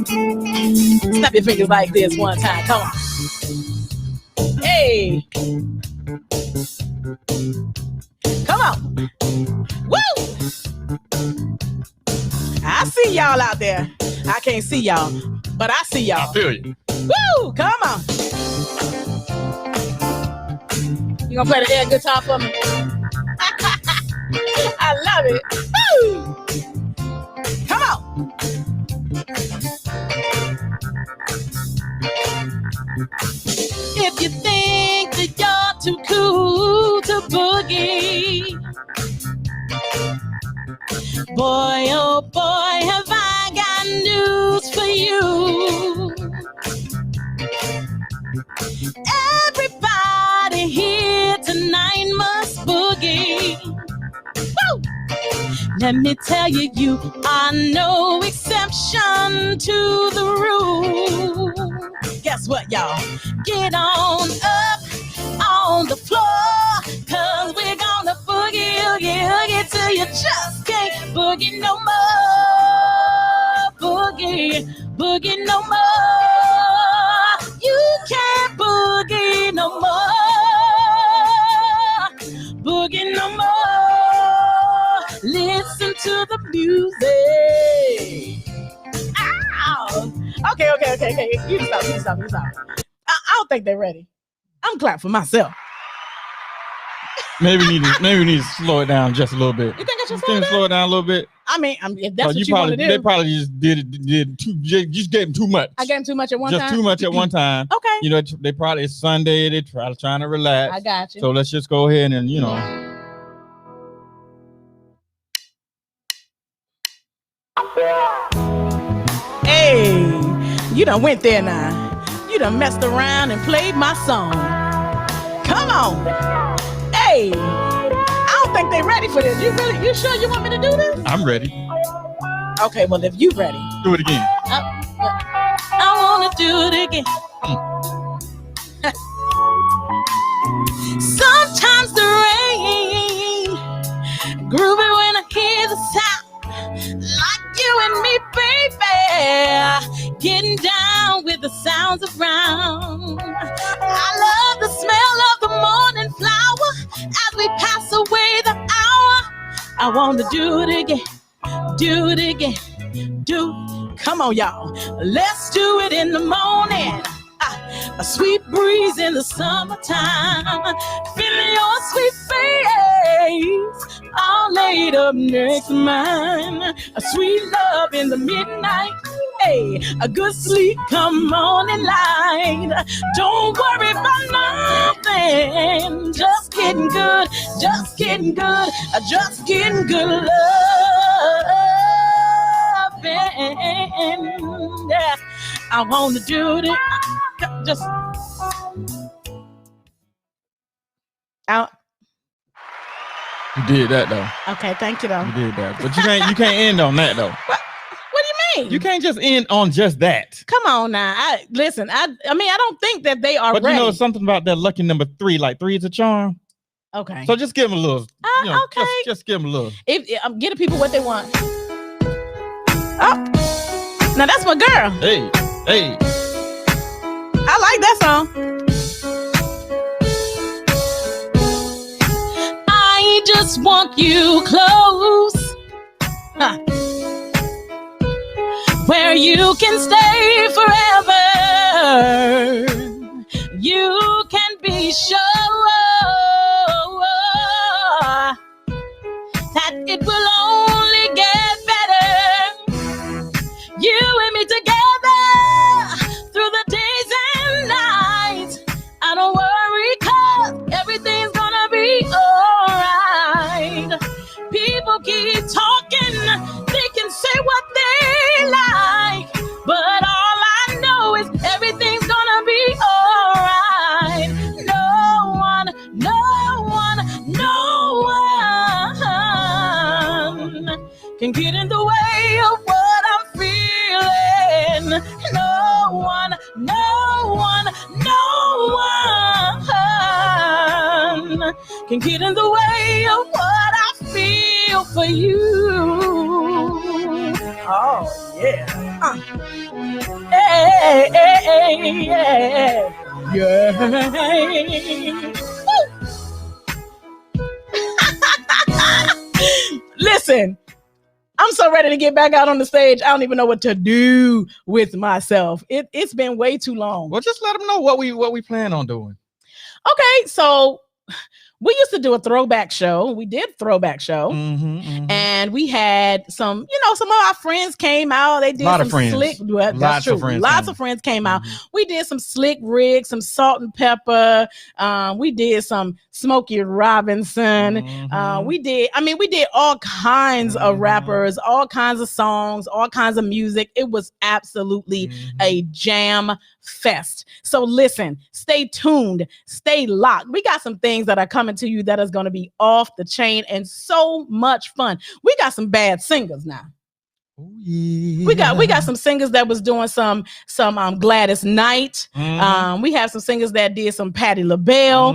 Speaker 2: Snap your fingers like this one time. Come on. Hey. Come on. Woo! I see y'all out there. I can't see y'all, but I see y'all.
Speaker 3: I feel you.
Speaker 2: Woo! Come on. You gonna play the air guitar for me? I love it. Woo! Come on. If you think that you're too cool to boogie, boy, oh boy, have I got news for you. Everybody here tonight must boogie. Woo! Let me tell you, you are no exception to the rule. Guess what, y'all? Get on up on the floor, cause we're gonna boogie, oogie till you just can't boogie no more. Boogie no more. You can't boogie no more. Boogie no more. Listen to the music. Ow. Okay. You can stop. I don't think they're ready. I'm clapping for myself.
Speaker 3: Maybe we need to slow it down just a little bit.
Speaker 2: You think I should
Speaker 3: Slow it down a little bit?
Speaker 2: I mean, if that's what you want to do.
Speaker 3: They probably just just gave them too much.
Speaker 2: I gave them too much at one time.
Speaker 3: Just too much at one time.
Speaker 2: Okay.
Speaker 3: You know, they probably it's Sunday. They trying to relax.
Speaker 2: I got you.
Speaker 3: So let's just go ahead and
Speaker 2: Hey, you done went there now. You done messed around and played my song. Come on. Hey, I don't think they ready for this. You sure you want me to do this?
Speaker 3: I'm ready.
Speaker 2: Okay, well, if you ready.
Speaker 3: Do it again.
Speaker 2: I want to do it again. Sometimes the rain groovy when I hear the sound. Like you and me, baby, getting down with the sounds around. I love the smell of the morning flower as we pass away the hour. I want to do it again, come on, y'all. Let's do it in the morning. A sweet breeze in the summertime. Feeling your sweet face all laid up next to mine. A sweet love in the midnight. Hey, a good sleep come morning light. Don't worry about nothing. Just getting good. Just getting good love. I want to do it. Just out.
Speaker 3: You did that though.
Speaker 2: Okay, thank you though.
Speaker 3: You did that, but you can't end on that though.
Speaker 2: What do you mean?
Speaker 3: You can't just end on just that.
Speaker 2: Come on now. I mean, I don't think that they are
Speaker 3: But
Speaker 2: ready.
Speaker 3: you know something about that lucky number 3, like 3 is a charm.
Speaker 2: Okay.
Speaker 3: So just give them a little.
Speaker 2: Okay.
Speaker 3: Just give them a little.
Speaker 2: If get the people what they want. Oh, now that's my girl.
Speaker 3: Hey.
Speaker 2: I like that song. I just want you close, where you can stay forever. You can be sure that it will only get better. You and me together through the days and nights. I don't worry, 'cause everything's gonna be alright. People keep talking, they can say what they like, but all I know is everything's gonna be alright. No one can get in the way of what I'm feeling. No one can get in the way of what I feel for you. Oh yeah. Yeah. Listen, I'm so ready to get back out on the stage. I don't even know what to do with myself. It's been way too long.
Speaker 3: Well, just let them know what we plan on doing.
Speaker 2: Okay, so we used to do a throwback show. We did throwback show. And we had some of our friends came out. They did some slick. Well, that's true. Lots of friends came out. We did some slick Rick, some Salt and Pepper. We did some Smokey Robinson. We did all kinds of rappers, all kinds of songs, all kinds of music. It was absolutely a jam fest. So listen, stay tuned, stay locked. We got some things that are coming to you that is going to be off the chain and so much fun. We got some bad singers now. Oh, yeah. We got some singers that was doing some Gladys Knight. We have some singers that did some Patti LaBelle.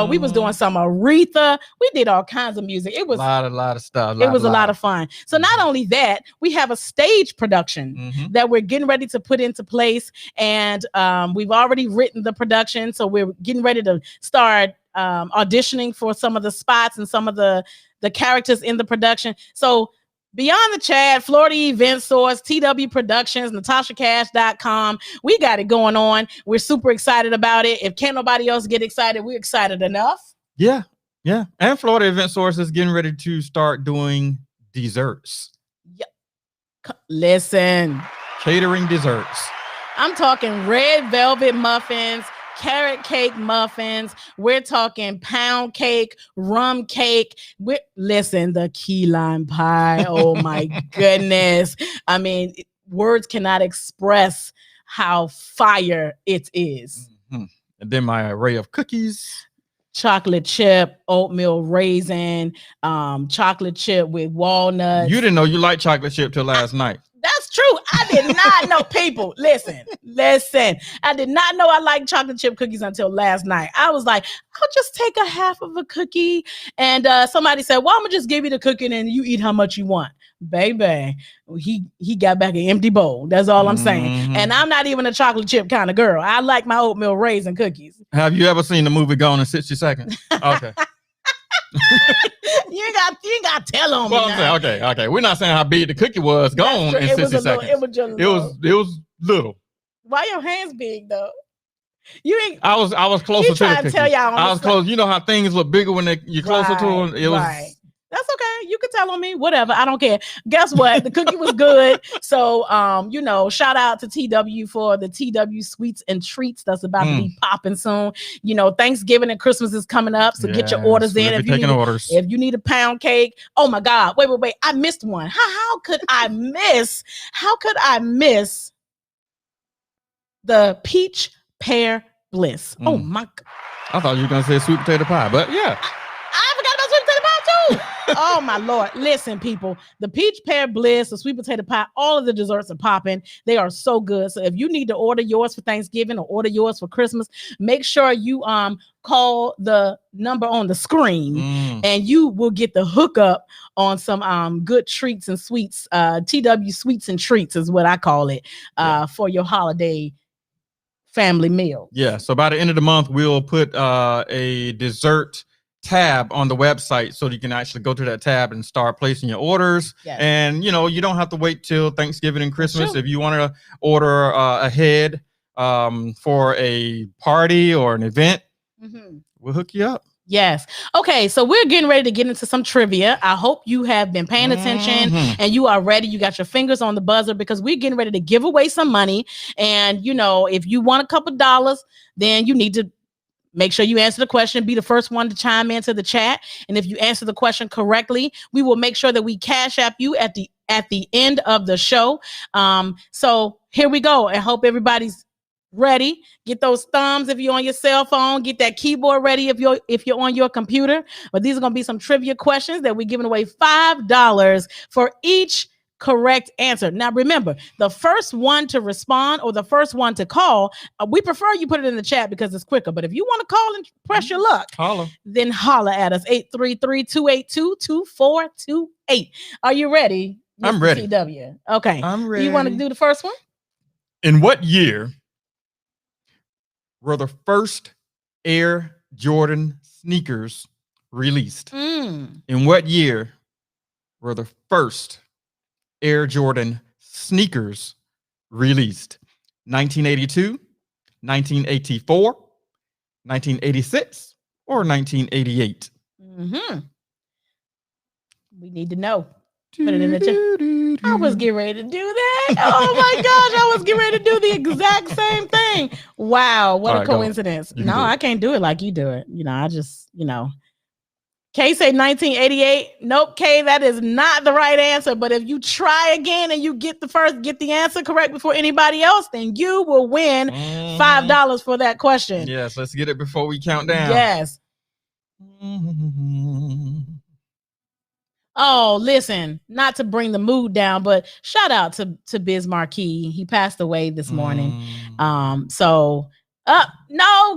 Speaker 2: We was doing some Aretha. We did all kinds of music. It was
Speaker 3: a lot of stuff.
Speaker 2: It was a lot of fun. So not only that, we have a stage production that we're getting ready to put into place, and we've already written the production. So we're getting ready to start auditioning for some of the spots and some of the characters in the production. So Beyond the Chat, Florida Event Source, TW Productions, NatashaCash.com. We got it going on. We're super excited about it. If can't nobody else get excited, we're excited enough.
Speaker 3: Yeah. Yeah. And Florida Event Source is getting ready to start doing desserts.
Speaker 2: Listen.
Speaker 3: Catering desserts.
Speaker 2: I'm talking red velvet muffins, carrot cake muffins. We're talking pound cake, rum cake. Listen, the key lime pie. Oh my goodness. I mean, words cannot express how fire it is.
Speaker 3: Mm-hmm. And then my array of cookies.
Speaker 2: Chocolate chip, oatmeal raisin, chocolate chip with walnuts.
Speaker 3: You didn't know you liked chocolate chip till last night.
Speaker 2: That's true. I did not know. People, listen. I did not know I liked chocolate chip cookies until last night. I was like, I'll just take a half of a cookie. And somebody said, well, I'm going to just give you the cookie and you eat how much you want. Baby, he got back an empty bowl. That's all I'm saying. And I'm not even a chocolate chip kind of girl. I like my oatmeal raisin cookies.
Speaker 3: Have you ever seen the movie Gone in 60 Seconds? Okay.
Speaker 2: you ain't got to tell on me.
Speaker 3: Well, I'm saying, okay. We're not saying how big the cookie was. Gone in 60 seconds. It was little.
Speaker 2: Why your hands big though?
Speaker 3: I was closer to the cookie.
Speaker 2: Tell y'all
Speaker 3: I was close. You know how things look bigger when you're closer to them. It was.
Speaker 2: Right. That's okay. You can tell on me. Whatever. I don't care. Guess what? The cookie was good. So, shout out to TW for the TW Sweets and Treats that's about to be popping soon. Thanksgiving and Christmas is coming up. So get your orders in. If you need a pound cake. Oh my God. Wait. I missed one. How could I miss the peach pear bliss? Oh my God.
Speaker 3: I thought you were going to say sweet potato pie, but yeah.
Speaker 2: I forgot about sweet potato pie too. Oh my Lord. Listen, people, the peach pear bliss, the sweet potato pie, all of the desserts are popping. They are so good. So if you need to order yours for Thanksgiving or order yours for Christmas, make sure you call the number on the screen and you will get the hookup on some good treats and sweets. TW Sweets and Treats is what I call it for your holiday family meal.
Speaker 3: Yeah. So by the end of the month, we'll put a dessert tab on the website so you can actually go to that tab and start placing your orders. Yes. And you don't have to wait till Thanksgiving and Christmas. If you want to order ahead for a party or an event, we'll hook you up.
Speaker 2: Yes. Okay. So we're getting ready to get into some trivia. I hope you have been paying attention and you are ready. You got your fingers on the buzzer because we're getting ready to give away some money. And, if you want a couple dollars, then you need to make sure you answer the question, be the first one to chime into the chat. And if you answer the question correctly, we will make sure that we cash app you at the end of the show. So here we go. I hope everybody's ready. Get those thumbs if you're on your cell phone. Get that keyboard ready if you're on your computer. But these are going to be some trivia questions that we're giving away $5 for each correct answer. Now, remember, the first one to respond or the first one to call, we prefer you put it in the chat because it's quicker. But if you want to call and press your luck, then holla at us, 833-282-2428. Are you ready?
Speaker 3: I'm ready.
Speaker 2: TW. Okay.
Speaker 3: I'm ready.
Speaker 2: You want to do the first one?
Speaker 3: In what year were the first Air Jordan sneakers released? In what year were the first Air Jordan sneakers released? 1982, 1984, 1986, or 1988?
Speaker 2: We need to know. Put it in the chat. I was getting ready to do that. Oh my gosh, I was getting ready to do the exact same thing. Wow, what a coincidence. No, I can't do it like you do it. I just, Kay say 1988. Nope, Kay, that is not the right answer. But if you try again and you get the answer correct before anybody else, then you will win $5 for that question.
Speaker 3: Yes, let's get it before we count down.
Speaker 2: Yes. Oh, listen, not to bring the mood down, but shout out to Biz Marquis. He passed away this morning. No,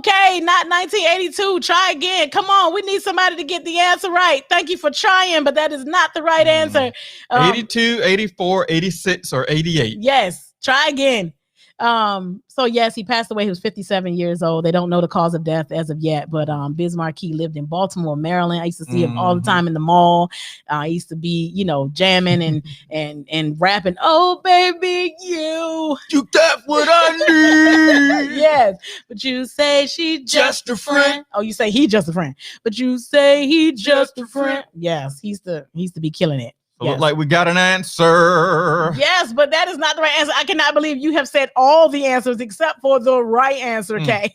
Speaker 2: Kay, not 1982. Try again. Come on. We need somebody to get the answer right. Thank you for trying, but that is not the right answer.
Speaker 3: 82, 84, 86, or 88.
Speaker 2: Yes. Try again. So yes, he passed away. He was 57 years old. They don't know the cause of death as of yet, but Biz Marquis lived in Baltimore, Maryland. I used to see him all the time in the mall. I used to be, jamming and rapping. Oh baby, you got what I need. Yes, but you say she just a friend. Oh, you say he just a friend, but you say he just a friend. Yes, he's to be killing it.
Speaker 3: So look like we got an answer.
Speaker 2: Yes, but that is not the right answer. I cannot believe you have said all the answers except for the right answer, Kay.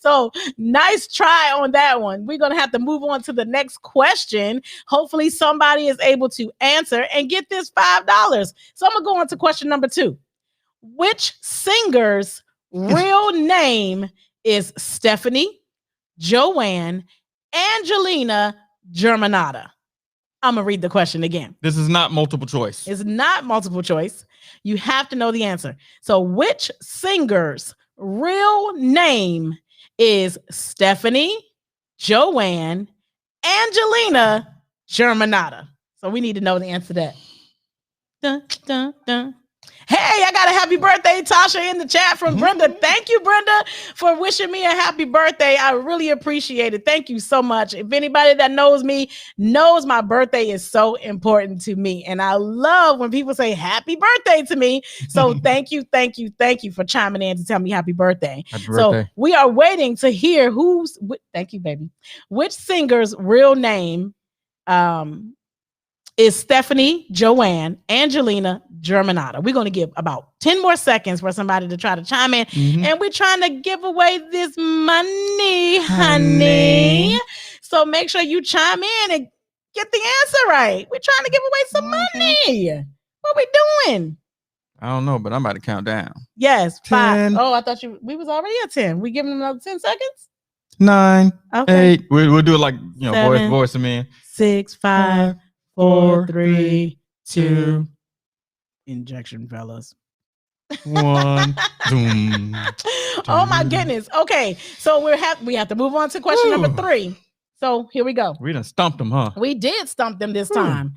Speaker 2: So nice try on that one. We're going to have to move on to the next question. Hopefully somebody is able to answer and get this $5. So I'm going to go on to question number 2. Which singer's real name is Stephanie Joanne Angelina Germanata? I'm going to read the question again.
Speaker 3: This is not multiple choice.
Speaker 2: It's not multiple choice. You have to know the answer. So which singer's real name is Stephanie Joanne Angelina Germanata? So we need to know the answer to that. Dun, dun, dun. Hey, I got a happy birthday, Tasha, in the chat from Brenda. Thank you, Brenda, for wishing me a happy birthday. I really appreciate it. Thank you so much. If anybody that knows me knows my birthday is so important to me. And I love when people say happy birthday to me. So thank you for chiming in to tell me happy birthday.
Speaker 3: Happy birthday.
Speaker 2: So we are waiting to hear thank you, baby. Which singer's real name is Stephanie Joanne Angelina Germanata. We're going to give about 10 more seconds for somebody to try to chime in. And we're trying to give away this money, honey. So make sure you chime in and get the answer right. We're trying to give away some money. What we doing?
Speaker 3: I don't know, but I'm about to count down.
Speaker 2: Yes.
Speaker 3: 10.
Speaker 2: 5. Oh, I thought we was already at 10. We giving them another 10 seconds?
Speaker 3: 9.
Speaker 2: Okay.
Speaker 3: 8. We'll do it like,
Speaker 2: 7,
Speaker 3: voice them in.
Speaker 2: 6, 5, 4, 3, 2. Injection, fellas.
Speaker 3: 1. Doom.
Speaker 2: Oh my goodness. Okay, so we have to move on to question number 3. So here we go.
Speaker 3: We done stumped them, huh?
Speaker 2: We did stump them this time.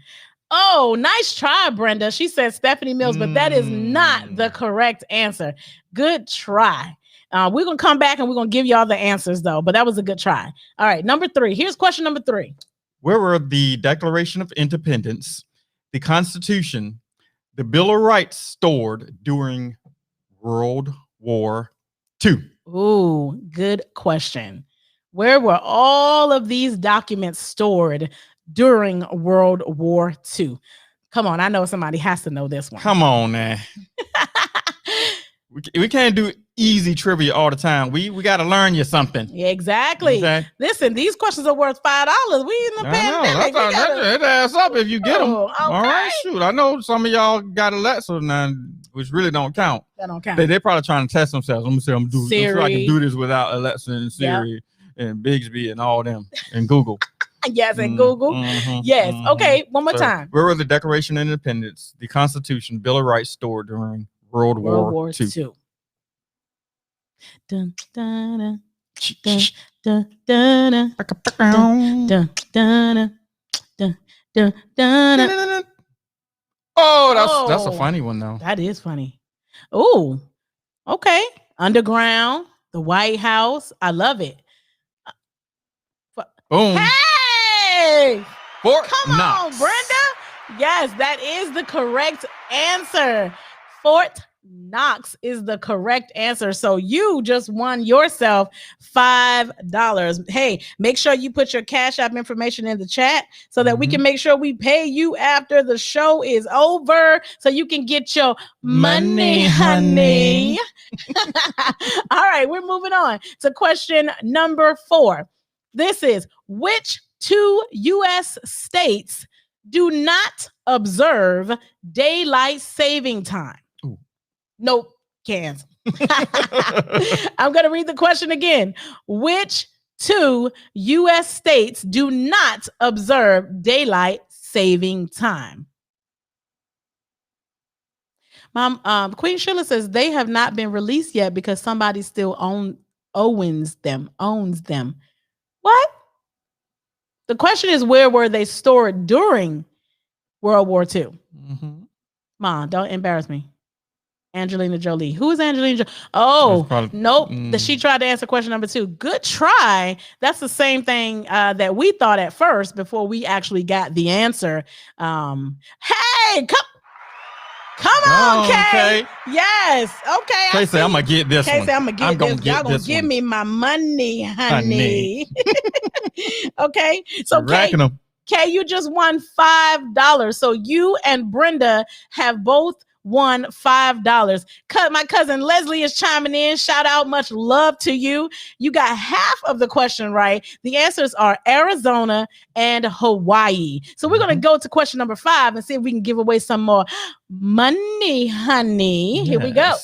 Speaker 2: Oh, nice try, Brenda. She said Stephanie Mills, but that is not the correct answer. Good try. We're gonna come back and we're gonna give y'all the answers though, but that was a good try. All right, number 3. Here's question number 3.
Speaker 3: Where were the Declaration of Independence, the Constitution, the Bill of Rights stored during World War II?
Speaker 2: Ooh, good question. Where were all of these documents stored during World War II? Come on, I know somebody has to know this one.
Speaker 3: Come on now. We can't do easy trivia all the time. We got to learn you something.
Speaker 2: Yeah, exactly.
Speaker 3: Okay.
Speaker 2: Listen, these questions are worth $5. We in the pandemic.
Speaker 3: It adds up if you get them.
Speaker 2: Okay.
Speaker 3: All right, shoot. I know some of y'all got Alexa now, which really don't count.
Speaker 2: That don't count.
Speaker 3: They're probably trying to test themselves. I'm gonna do. I'm sure I can do this without Alexa and Siri and Bixby and all them and Google.
Speaker 2: Yes, and Google. Yes. Okay, one more time.
Speaker 3: Where were the Declaration of Independence, the Constitution, Bill of Rights stored during World War II?
Speaker 2: Dun, dun, dun, dun, dun, dun, dun, dun, dun, dun, dun.
Speaker 3: Oh, that's a funny one though.
Speaker 2: That is funny. Oh, okay. Underground, the White House. I love it.
Speaker 3: Boom.
Speaker 2: Hey!
Speaker 3: Fort
Speaker 2: Come
Speaker 3: Knox.
Speaker 2: on, Brenda. Yes, that is the correct answer. Fort Knox is the correct answer. So you just won yourself $5. Hey, make sure you put your Cash App information in the chat so that we can make sure we pay you after the show is over so you can get your money, honey. All right, we're moving on to question number 4. This is, which 2 U.S. states do not observe daylight saving time?
Speaker 3: Ooh.
Speaker 2: Nope, can't. I'm going to read the question again. Which 2 U.S. states do not observe daylight saving time? Mom, Queen Sheila says they have not been released yet because somebody still owns them. What? The question is, where were they stored during World War II? Mom, don't embarrass me. Angelina Jolie. Who is Angelina Jolie? Oh, nope. She tried to answer question number 2. Good try. That's the same thing that we thought at first before we actually got the answer. Hey, come. Come on, Kay. Yes. Okay.
Speaker 3: Kay say, I'm gonna get this
Speaker 2: Kay
Speaker 3: one.
Speaker 2: say, I'm gonna get this. Y'all gonna
Speaker 3: this
Speaker 2: give
Speaker 3: one.
Speaker 2: me my money, honey. Okay. So
Speaker 3: You're racking them.
Speaker 2: Kay, you just won $5. So you and Brenda have both won $5. My cousin Leslie is chiming in. Shout out, much love to you. You got half of the question right. The answers are Arizona and Hawaii. So we're going to go to question number 5 and see if we can give away some more money, honey.
Speaker 3: Yes.
Speaker 2: Here we go.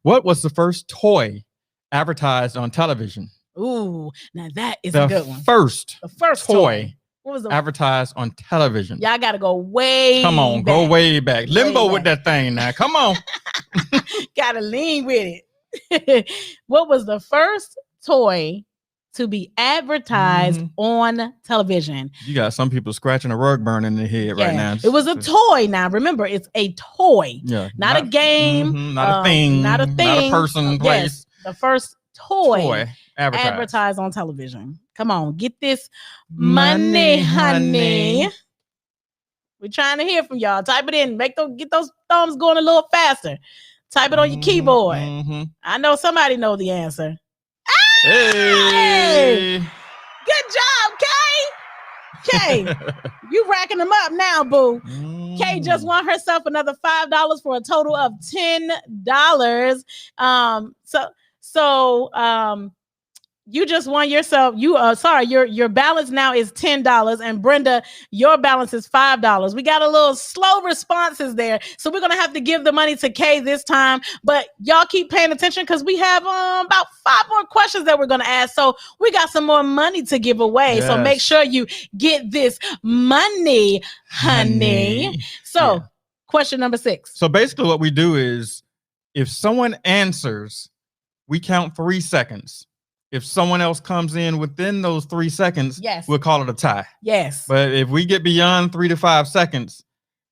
Speaker 3: What was the first toy advertised on television?
Speaker 2: Ooh, now that is a good one.
Speaker 3: The first
Speaker 2: toy. What was the
Speaker 3: advertised on television?
Speaker 2: Y'all got to go way
Speaker 3: Come on,
Speaker 2: back.
Speaker 3: go way back. Limbo
Speaker 2: Way
Speaker 3: with that thing now. Come on.
Speaker 2: Got to lean with it. What was the first toy to be advertised on television?
Speaker 3: You got some people scratching a rug burn in their head right now.
Speaker 2: It was a toy. Now, remember, it's a toy.
Speaker 3: Yeah.
Speaker 2: Not a game.
Speaker 3: Not a thing.
Speaker 2: Not a thing.
Speaker 3: Not a person, place.
Speaker 2: Yes, the first toy
Speaker 3: advertised.
Speaker 2: advertised on television. Come on, get this money, honey. We're trying to hear from y'all. Type it in. Get those thumbs going a little faster. Type it on your keyboard. I know somebody know the answer.
Speaker 3: Hey!
Speaker 2: Good job, Kay. Kay, you racking them up now, boo. Kay just won herself another $5 for a total of $10. You just won yourself. Your balance now is $10, and Brenda, your balance is $5. We got a little slow responses there, so we're gonna have to give the money to Kay this time. But y'all keep paying attention because we have about 5 more questions that we're gonna ask. So we got some more money to give away. Yes. So make sure you get this money, honey. So question number 6.
Speaker 3: So basically, what we do is, if someone answers, we count 3 seconds. If someone else comes in within those 3 seconds, we'll call it a tie.
Speaker 2: Yes.
Speaker 3: But if we get beyond 3 to 5 seconds,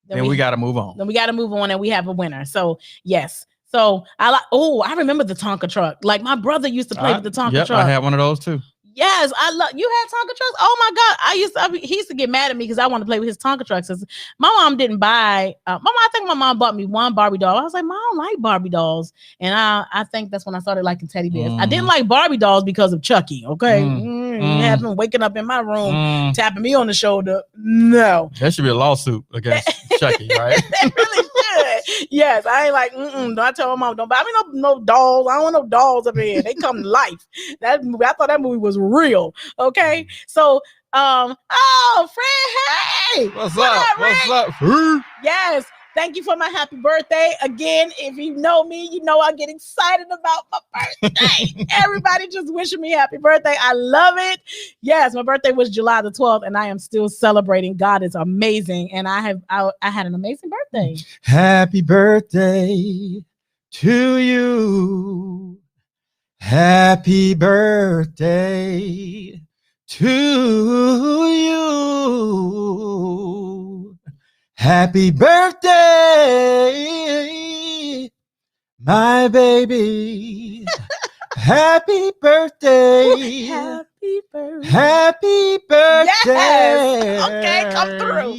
Speaker 3: then we got to move on.
Speaker 2: Then we got to move on, and we have a winner. So yes. So I remember the Tonka truck. Like my brother used to play with the Tonka truck.
Speaker 3: I had one of those too.
Speaker 2: Yes, I love. You had Tonka trucks. Oh my God, he used to get mad at me because I wanted to play with his Tonka trucks. My mom didn't buy. I think my mom bought me one Barbie doll. I was like, Mom, I don't like Barbie dolls, and I think that's when I started liking teddy bears. I didn't like Barbie dolls because of Chucky. Okay, have him waking up in my room, tapping me on the shoulder. No,
Speaker 3: that should be a lawsuit against Chucky, right?
Speaker 2: That really should. Yes, I ain't like. I tell my mom, don't buy me no dolls. I don't want no dolls up here. They come to life. That movie, I thought that movie was real. Okay, so Fred, hey,
Speaker 3: what's up?
Speaker 2: Yes, thank you for my happy birthday again. If you know me, you know I get excited about my birthday. Everybody just wishing me happy birthday. I love it. Yes, my birthday was July the 12th, and I am still celebrating. God is amazing, and I had an amazing birthday.
Speaker 3: Happy birthday to you. Happy birthday to you. Happy birthday, my baby. Happy birthday.
Speaker 2: Happy birthday.
Speaker 3: Happy birthday.
Speaker 2: Yes. Okay, come through.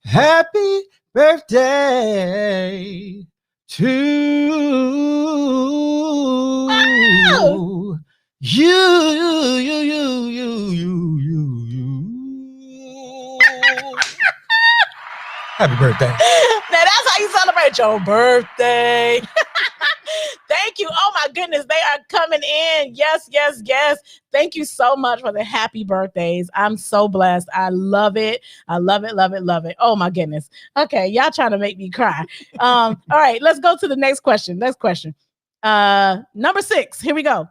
Speaker 3: Happy birthday to you. Happy birthday.
Speaker 2: Now that's how you celebrate your birthday. Thank you. Oh my goodness, they are coming in. Yes. Thank you so much for the happy birthdays. I'm so blessed. I love it. I love it. Oh my goodness. Okay, y'all trying to make me cry. All right, let's go to the next question. Number 6. Here we go.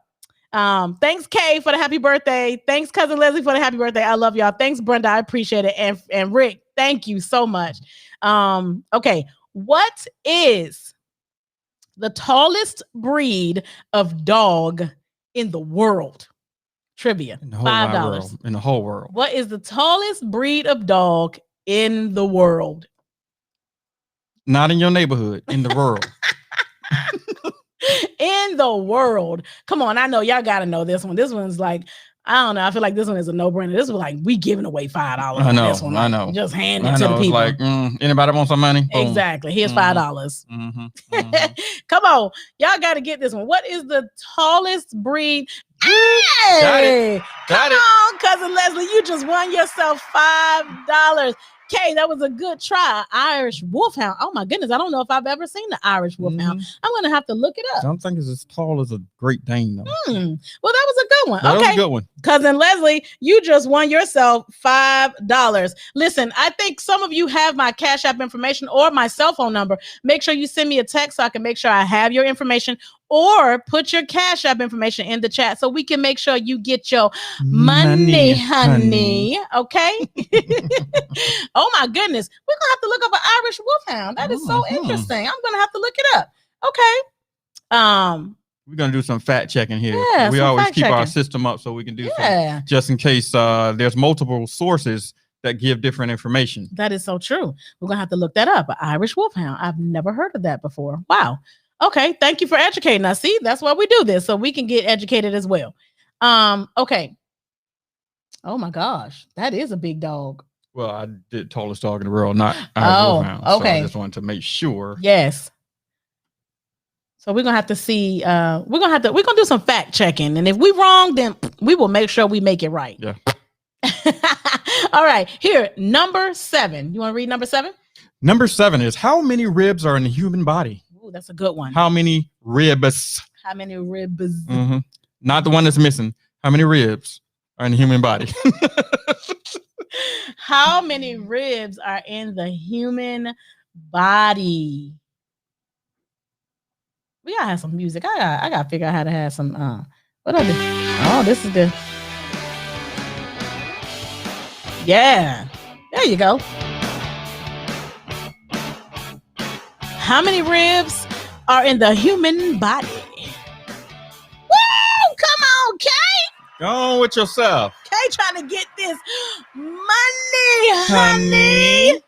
Speaker 2: Thanks, Kay, for the happy birthday. Thanks, cousin Leslie, for the happy birthday. I love y'all. Thanks, Brenda. I appreciate it. And Rick, thank you so much. Okay, what is the tallest breed of dog in the world? Trivia. $5.
Speaker 3: In the whole world.
Speaker 2: What is the tallest breed of dog in the world?
Speaker 3: Not in your neighborhood, in the world.
Speaker 2: In the world. Come on, I know y'all gotta know this one. This one's like, I don't know. I feel like this one is a no-brainer. This was like we giving away $5.
Speaker 3: I know,
Speaker 2: This one,
Speaker 3: I
Speaker 2: like,
Speaker 3: know.
Speaker 2: just hand it
Speaker 3: I
Speaker 2: to
Speaker 3: know.
Speaker 2: the
Speaker 3: It's
Speaker 2: people.
Speaker 3: like, anybody want some money? Boom.
Speaker 2: Exactly. Here's
Speaker 3: Mhm.
Speaker 2: $5.
Speaker 3: Mhm.
Speaker 2: Come on, y'all got to get this one. What is the tallest breed?
Speaker 3: Got
Speaker 2: Hey,
Speaker 3: Got
Speaker 2: come
Speaker 3: it.
Speaker 2: on, cousin Leslie, you just won yourself $5. Kay, that was a good try. Irish Wolfhound. Oh my goodness, I don't know if I've ever seen the Irish Wolfhound. I'm gonna have to look it up.
Speaker 3: I don't think it's as tall as a Great Dane, though.
Speaker 2: Well, that was a good one.
Speaker 3: That was
Speaker 2: Okay,
Speaker 3: a good one.
Speaker 2: cousin Leslie, you just won yourself $5. Listen, I think some of you have my Cash App information or my cell phone number. Make sure you send me a text so I can make sure I have your information, or put your Cash App information in the chat so we can make sure you get your money, honey. Okay. Oh my goodness, we're gonna have to look up an Irish Wolfhound. That is so interesting. I'm gonna have to look it up. Okay.
Speaker 3: We're gonna do some fact checking here.
Speaker 2: Yeah,
Speaker 3: We
Speaker 2: some
Speaker 3: always
Speaker 2: fact
Speaker 3: keep our
Speaker 2: checking.
Speaker 3: system up so we can do some,
Speaker 2: Yeah,
Speaker 3: just in case there's multiple sources that give different information.
Speaker 2: that is so true. We're gonna have to look that up. An Irish Wolfhound. I've never heard of that before. Wow. Okay, thank you for educating us. See, that's why we do this, so we can get educated as well. Okay. Oh my gosh, that is a big dog.
Speaker 3: Well, I did tallest dog in the world, not Irish
Speaker 2: Oh,
Speaker 3: Wolfhound. So
Speaker 2: okay.
Speaker 3: I just wanted to make sure.
Speaker 2: Yes. So we're gonna have to see. We're gonna do some fact checking, and if we wrong, then we will make sure we make it right.
Speaker 3: Yeah.
Speaker 2: All right. Here, number 7. You want to read number 7?
Speaker 3: Number 7 is, how many ribs are in the human body?
Speaker 2: Ooh, that's a good one.
Speaker 3: How many ribs?
Speaker 2: How many ribs?
Speaker 3: Not the one that's missing. How many ribs are in the human body?
Speaker 2: How many ribs are in the human body? We gotta have some music. I gotta figure out how to have some. What are the? Oh, this is the. Yeah, there you go. How many ribs are in the human body? Woo! Come on, Kay.
Speaker 3: Go on with yourself.
Speaker 2: Kay trying to get this money, honey.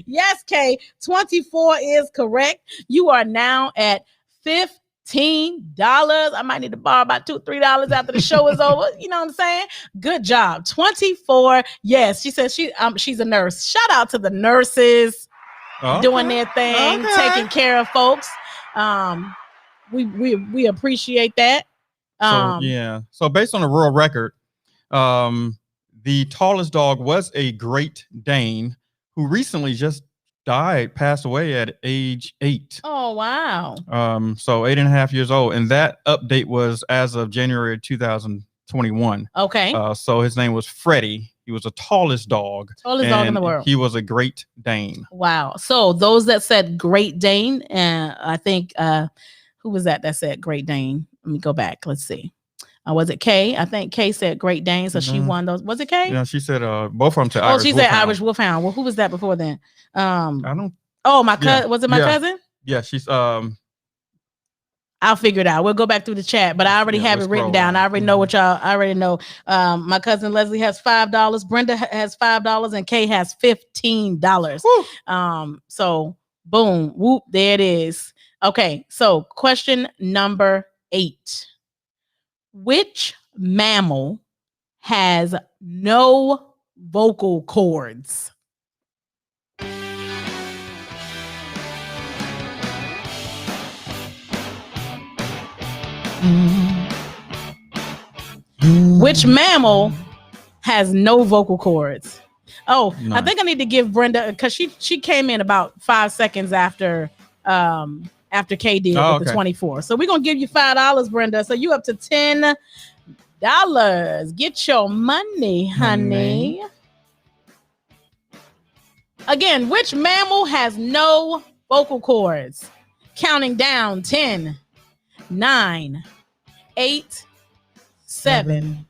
Speaker 2: Yes, Kay. 24 is correct. You are now at $15. I might need to borrow about $2-3 after the show is over. You know what I'm saying? Good job. 24. Yes, she says she's a nurse. Shout out to the nurses doing their thing, taking care of folks. We appreciate that.
Speaker 3: So based on the world record, the tallest dog was a Great Dane who recently just passed away at age 8.
Speaker 2: Oh, wow.
Speaker 3: So 8.5 years old. And that update was as of January 2021.
Speaker 2: Okay.
Speaker 3: So his name was Freddie. He was the tallest dog.
Speaker 2: Tallest dog in the world.
Speaker 3: He was a Great Dane.
Speaker 2: Wow. So those that said Great Dane, I think, who was that said Great Dane? Let me go back. Let's see. Was it Kay? I think Kay said Great Dane, so she won those. Was it Kay?
Speaker 3: Yeah, she said both of them said
Speaker 2: Irish
Speaker 3: Irish
Speaker 2: she
Speaker 3: Wolfhound.
Speaker 2: said Irish Wolfhound. Well, who was that before then?
Speaker 3: I don't.
Speaker 2: Oh, my cousin. Was it my cousin?
Speaker 3: Yeah, she's
Speaker 2: I'll figure it out. We'll go back through the chat, but I already have it written down. I already know what y'all. I already know. My cousin Leslie has $5. Brenda has $5, and Kay has $15. So boom, whoop, there it is. Okay, so question number 8. Which mammal has no vocal cords? Which mammal has no vocal cords? Oh, I think I need to give Brenda, because she came in about 5 seconds after Kay did with the 24. So we're gonna give you $5, Brenda. So you up to $10. Get your money, honey. Again, which mammal has no vocal cords? Counting down: 10, 9, 8, 7,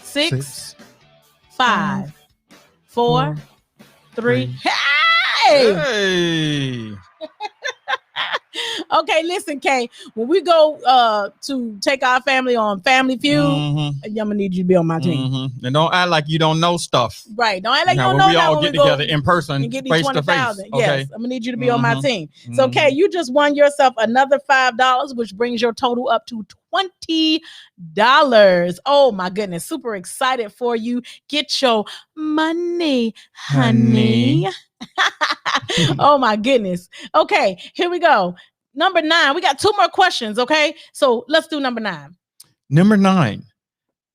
Speaker 2: 6, 5, 4, 3. Hey! Okay, listen, Kay. When we go to take our family on Family Feud, I'm gonna need you to be on my team.
Speaker 3: And don't act like you don't know stuff.
Speaker 2: Right. Don't act like you
Speaker 3: Now,
Speaker 2: don't
Speaker 3: when
Speaker 2: know
Speaker 3: we
Speaker 2: that
Speaker 3: all
Speaker 2: when
Speaker 3: get
Speaker 2: we go
Speaker 3: together in person,
Speaker 2: and get these
Speaker 3: face to face.
Speaker 2: 20,000.
Speaker 3: Okay.
Speaker 2: Yes, I'm gonna need you to be on my team. So, Kay, you just won yourself another $5, which brings your total up to $20. Oh my goodness, super excited for you. Get your money, honey. Oh my goodness. Okay, here we go. Number 9. We got 2 more questions. Okay, so let's do number 9.
Speaker 3: Number 9.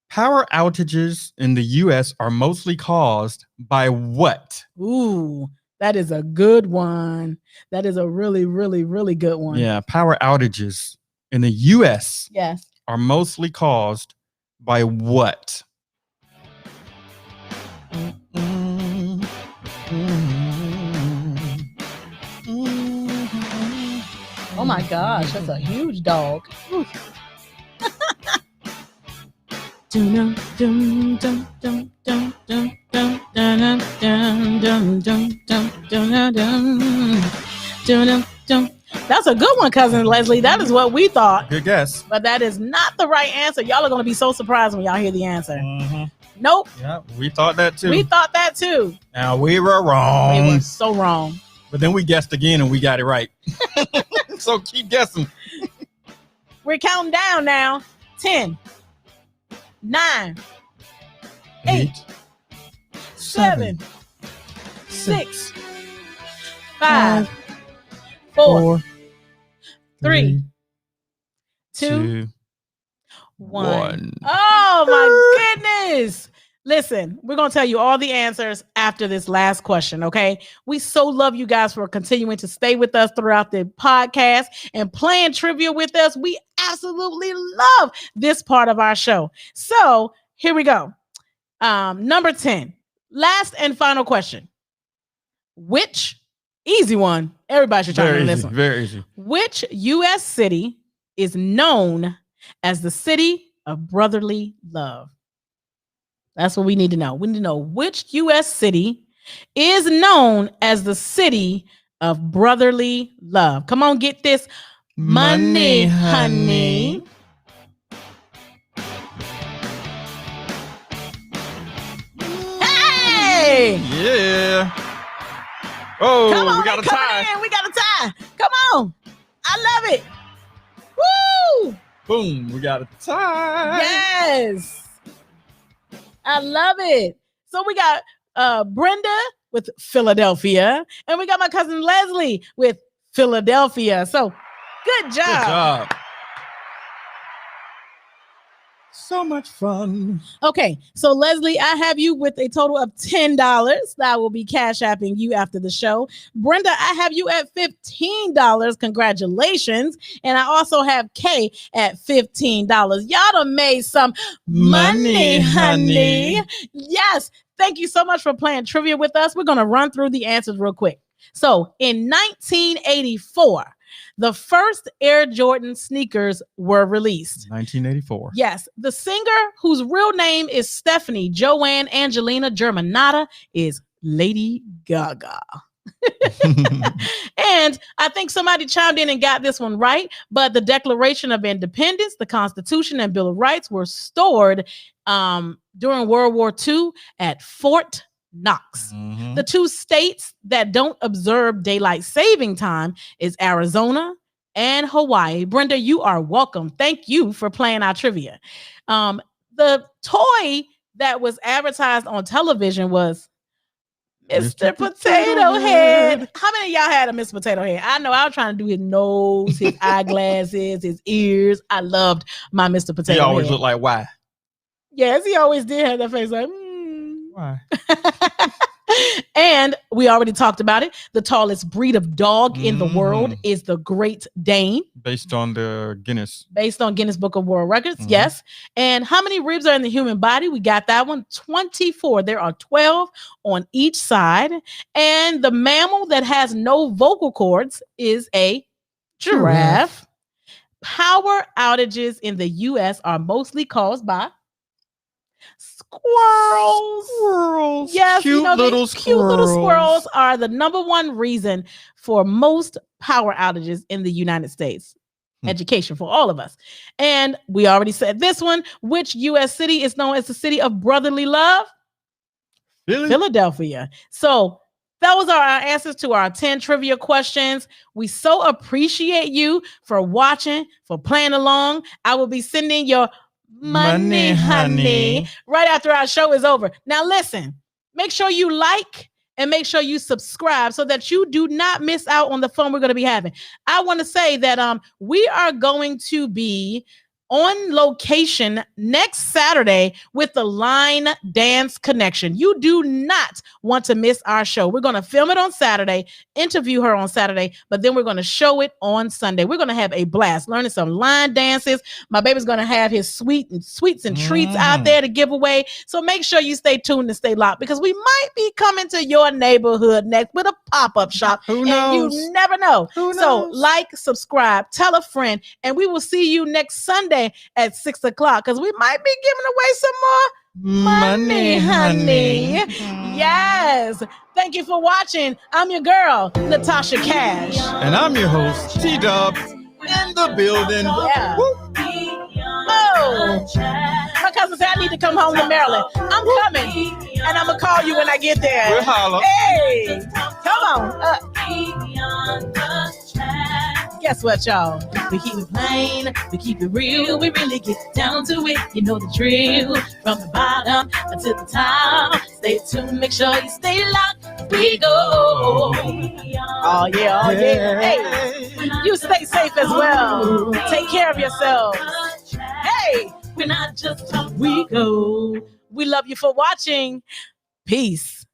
Speaker 3: Power outages in the U.S. are mostly caused by what?
Speaker 2: Ooh, that is a good one. That is a really, really, really good one.
Speaker 3: Yeah, power outages in the U.S.
Speaker 2: Yes.
Speaker 3: are mostly caused by what?
Speaker 2: Oh my gosh, that's a huge dog. That's a good one, Cousin Leslie. That is what we thought.
Speaker 3: Good guess.
Speaker 2: But that is not the right answer. Y'all are going to be so surprised when y'all hear the answer. Nope.
Speaker 3: Yeah, we thought that too.
Speaker 2: We thought that too.
Speaker 3: Now we were wrong.
Speaker 2: We were so wrong.
Speaker 3: But then we guessed again and we got it right. So keep guessing.
Speaker 2: We're counting down now. 10, 9, 8, 7, 6, 5, 4, 3, 2, 1. Oh my goodness. Listen, we're going to tell you all the answers after this last question, okay? We so love you guys for continuing to stay with us throughout the podcast and playing trivia with us. We absolutely love this part of our show. So here we go. Number 10, last and final question. Easy one. Everybody should try to this one.
Speaker 3: Very easy.
Speaker 2: Which U.S. city is known as the city of brotherly love? That's what we need to know. We need to know which U.S. city is known as the city of brotherly love. Come on, get this money, honey. Hey!
Speaker 3: Yeah. Oh,
Speaker 2: Come on,
Speaker 3: we got a tie.
Speaker 2: We got a tie. Come on. I love it. Woo!
Speaker 3: Boom, we got a tie.
Speaker 2: Yes. I love it. So we got Brenda with Philadelphia, and we got my cousin Leslie with Philadelphia. So good job.
Speaker 3: Good job. So much fun.
Speaker 2: Okay, so Leslie, I have you with a total of $10 that I will be cash apping you after the show. Brenda, I have you at $15. Congratulations. And I also have Kay at $15. Y'all done made some money, honey. Yes. Thank you so much for playing trivia with us. We're going to run through the answers real quick. So in 1984, the first Air Jordan sneakers were released.
Speaker 3: 1984.
Speaker 2: Yes. The singer whose real name is Stephanie Joanne Angelina Germanata is Lady Gaga. And I think somebody chimed in and got this one right, but the Declaration of Independence, the Constitution, and Bill of Rights were stored during World War II at Fort Knox. The 2 states that don't observe daylight saving time is Arizona and Hawaii. Brenda, you are welcome. Thank you for playing our trivia. The toy that was advertised on television was Mr. Potato Head. How many of y'all had a Mr. Potato Head? I know I was trying to do his nose, his eyeglasses, his ears. I loved my Mr. Potato Head.
Speaker 3: He always looked like why?
Speaker 2: Yes, he always did have that face like,
Speaker 3: Why?
Speaker 2: And we already talked about it. The tallest breed of dog in the world is the Great Dane.
Speaker 3: Based on the Guinness.
Speaker 2: Based on Guinness Book of World Records, yes. And how many ribs are in the human body? We got that one, 24. There are 12 on each side. And the mammal that has no vocal cords is a giraffe. Power outages in the U.S. are mostly caused by Squirrels. Yes,
Speaker 3: Cute little
Speaker 2: cute little squirrels are the number one reason for most power outages in the United States. Education for all of us. And we already said this one. Which U.S. city is known as the city of brotherly love? Philadelphia. So those are our answers to our 10 trivia questions. We so appreciate you for watching, for playing along. I will be sending your money, honey, right after our show is over. Now, listen, make sure you like and make sure you subscribe so that you do not miss out on the fun we're going to be having. I want to say that we are going to be on location next Saturday with the Line Dance Connection. You do not want to miss our show. We're going to film it on Saturday, interview her on Saturday, but then we're going to show it on Sunday. We're going to have a blast learning some line dances. My baby's going to have his sweets and treats out there to give away. So make sure you stay tuned and stay locked because we might be coming to your neighborhood next with a pop-up shop.
Speaker 3: Who knows?
Speaker 2: And you never know.
Speaker 3: Who knows?
Speaker 2: So like, subscribe, tell a friend, and we will see you next Sunday at 6 o'clock because we might be giving away some more money, honey. Yes. Thank you for watching. I'm your girl, Natasha Cash.
Speaker 3: And I'm your host, T-Dub, in the building.
Speaker 2: Yeah. Oh, my cousin said I need to come home to Maryland. I'm coming, and I'm going to call you when I get there.
Speaker 3: We'll holler.
Speaker 2: Hey, come on. Guess what, y'all?
Speaker 1: We keep it plain, we keep it real, we really get down to it. You know the drill, from the bottom until the top. Stay tuned, make sure you stay locked. We go.
Speaker 2: Oh, yeah, oh, yeah. Hey, you stay safe as well. Take care of yourselves. Hey,
Speaker 1: we're not just talk, we go.
Speaker 2: We love you for watching. Peace.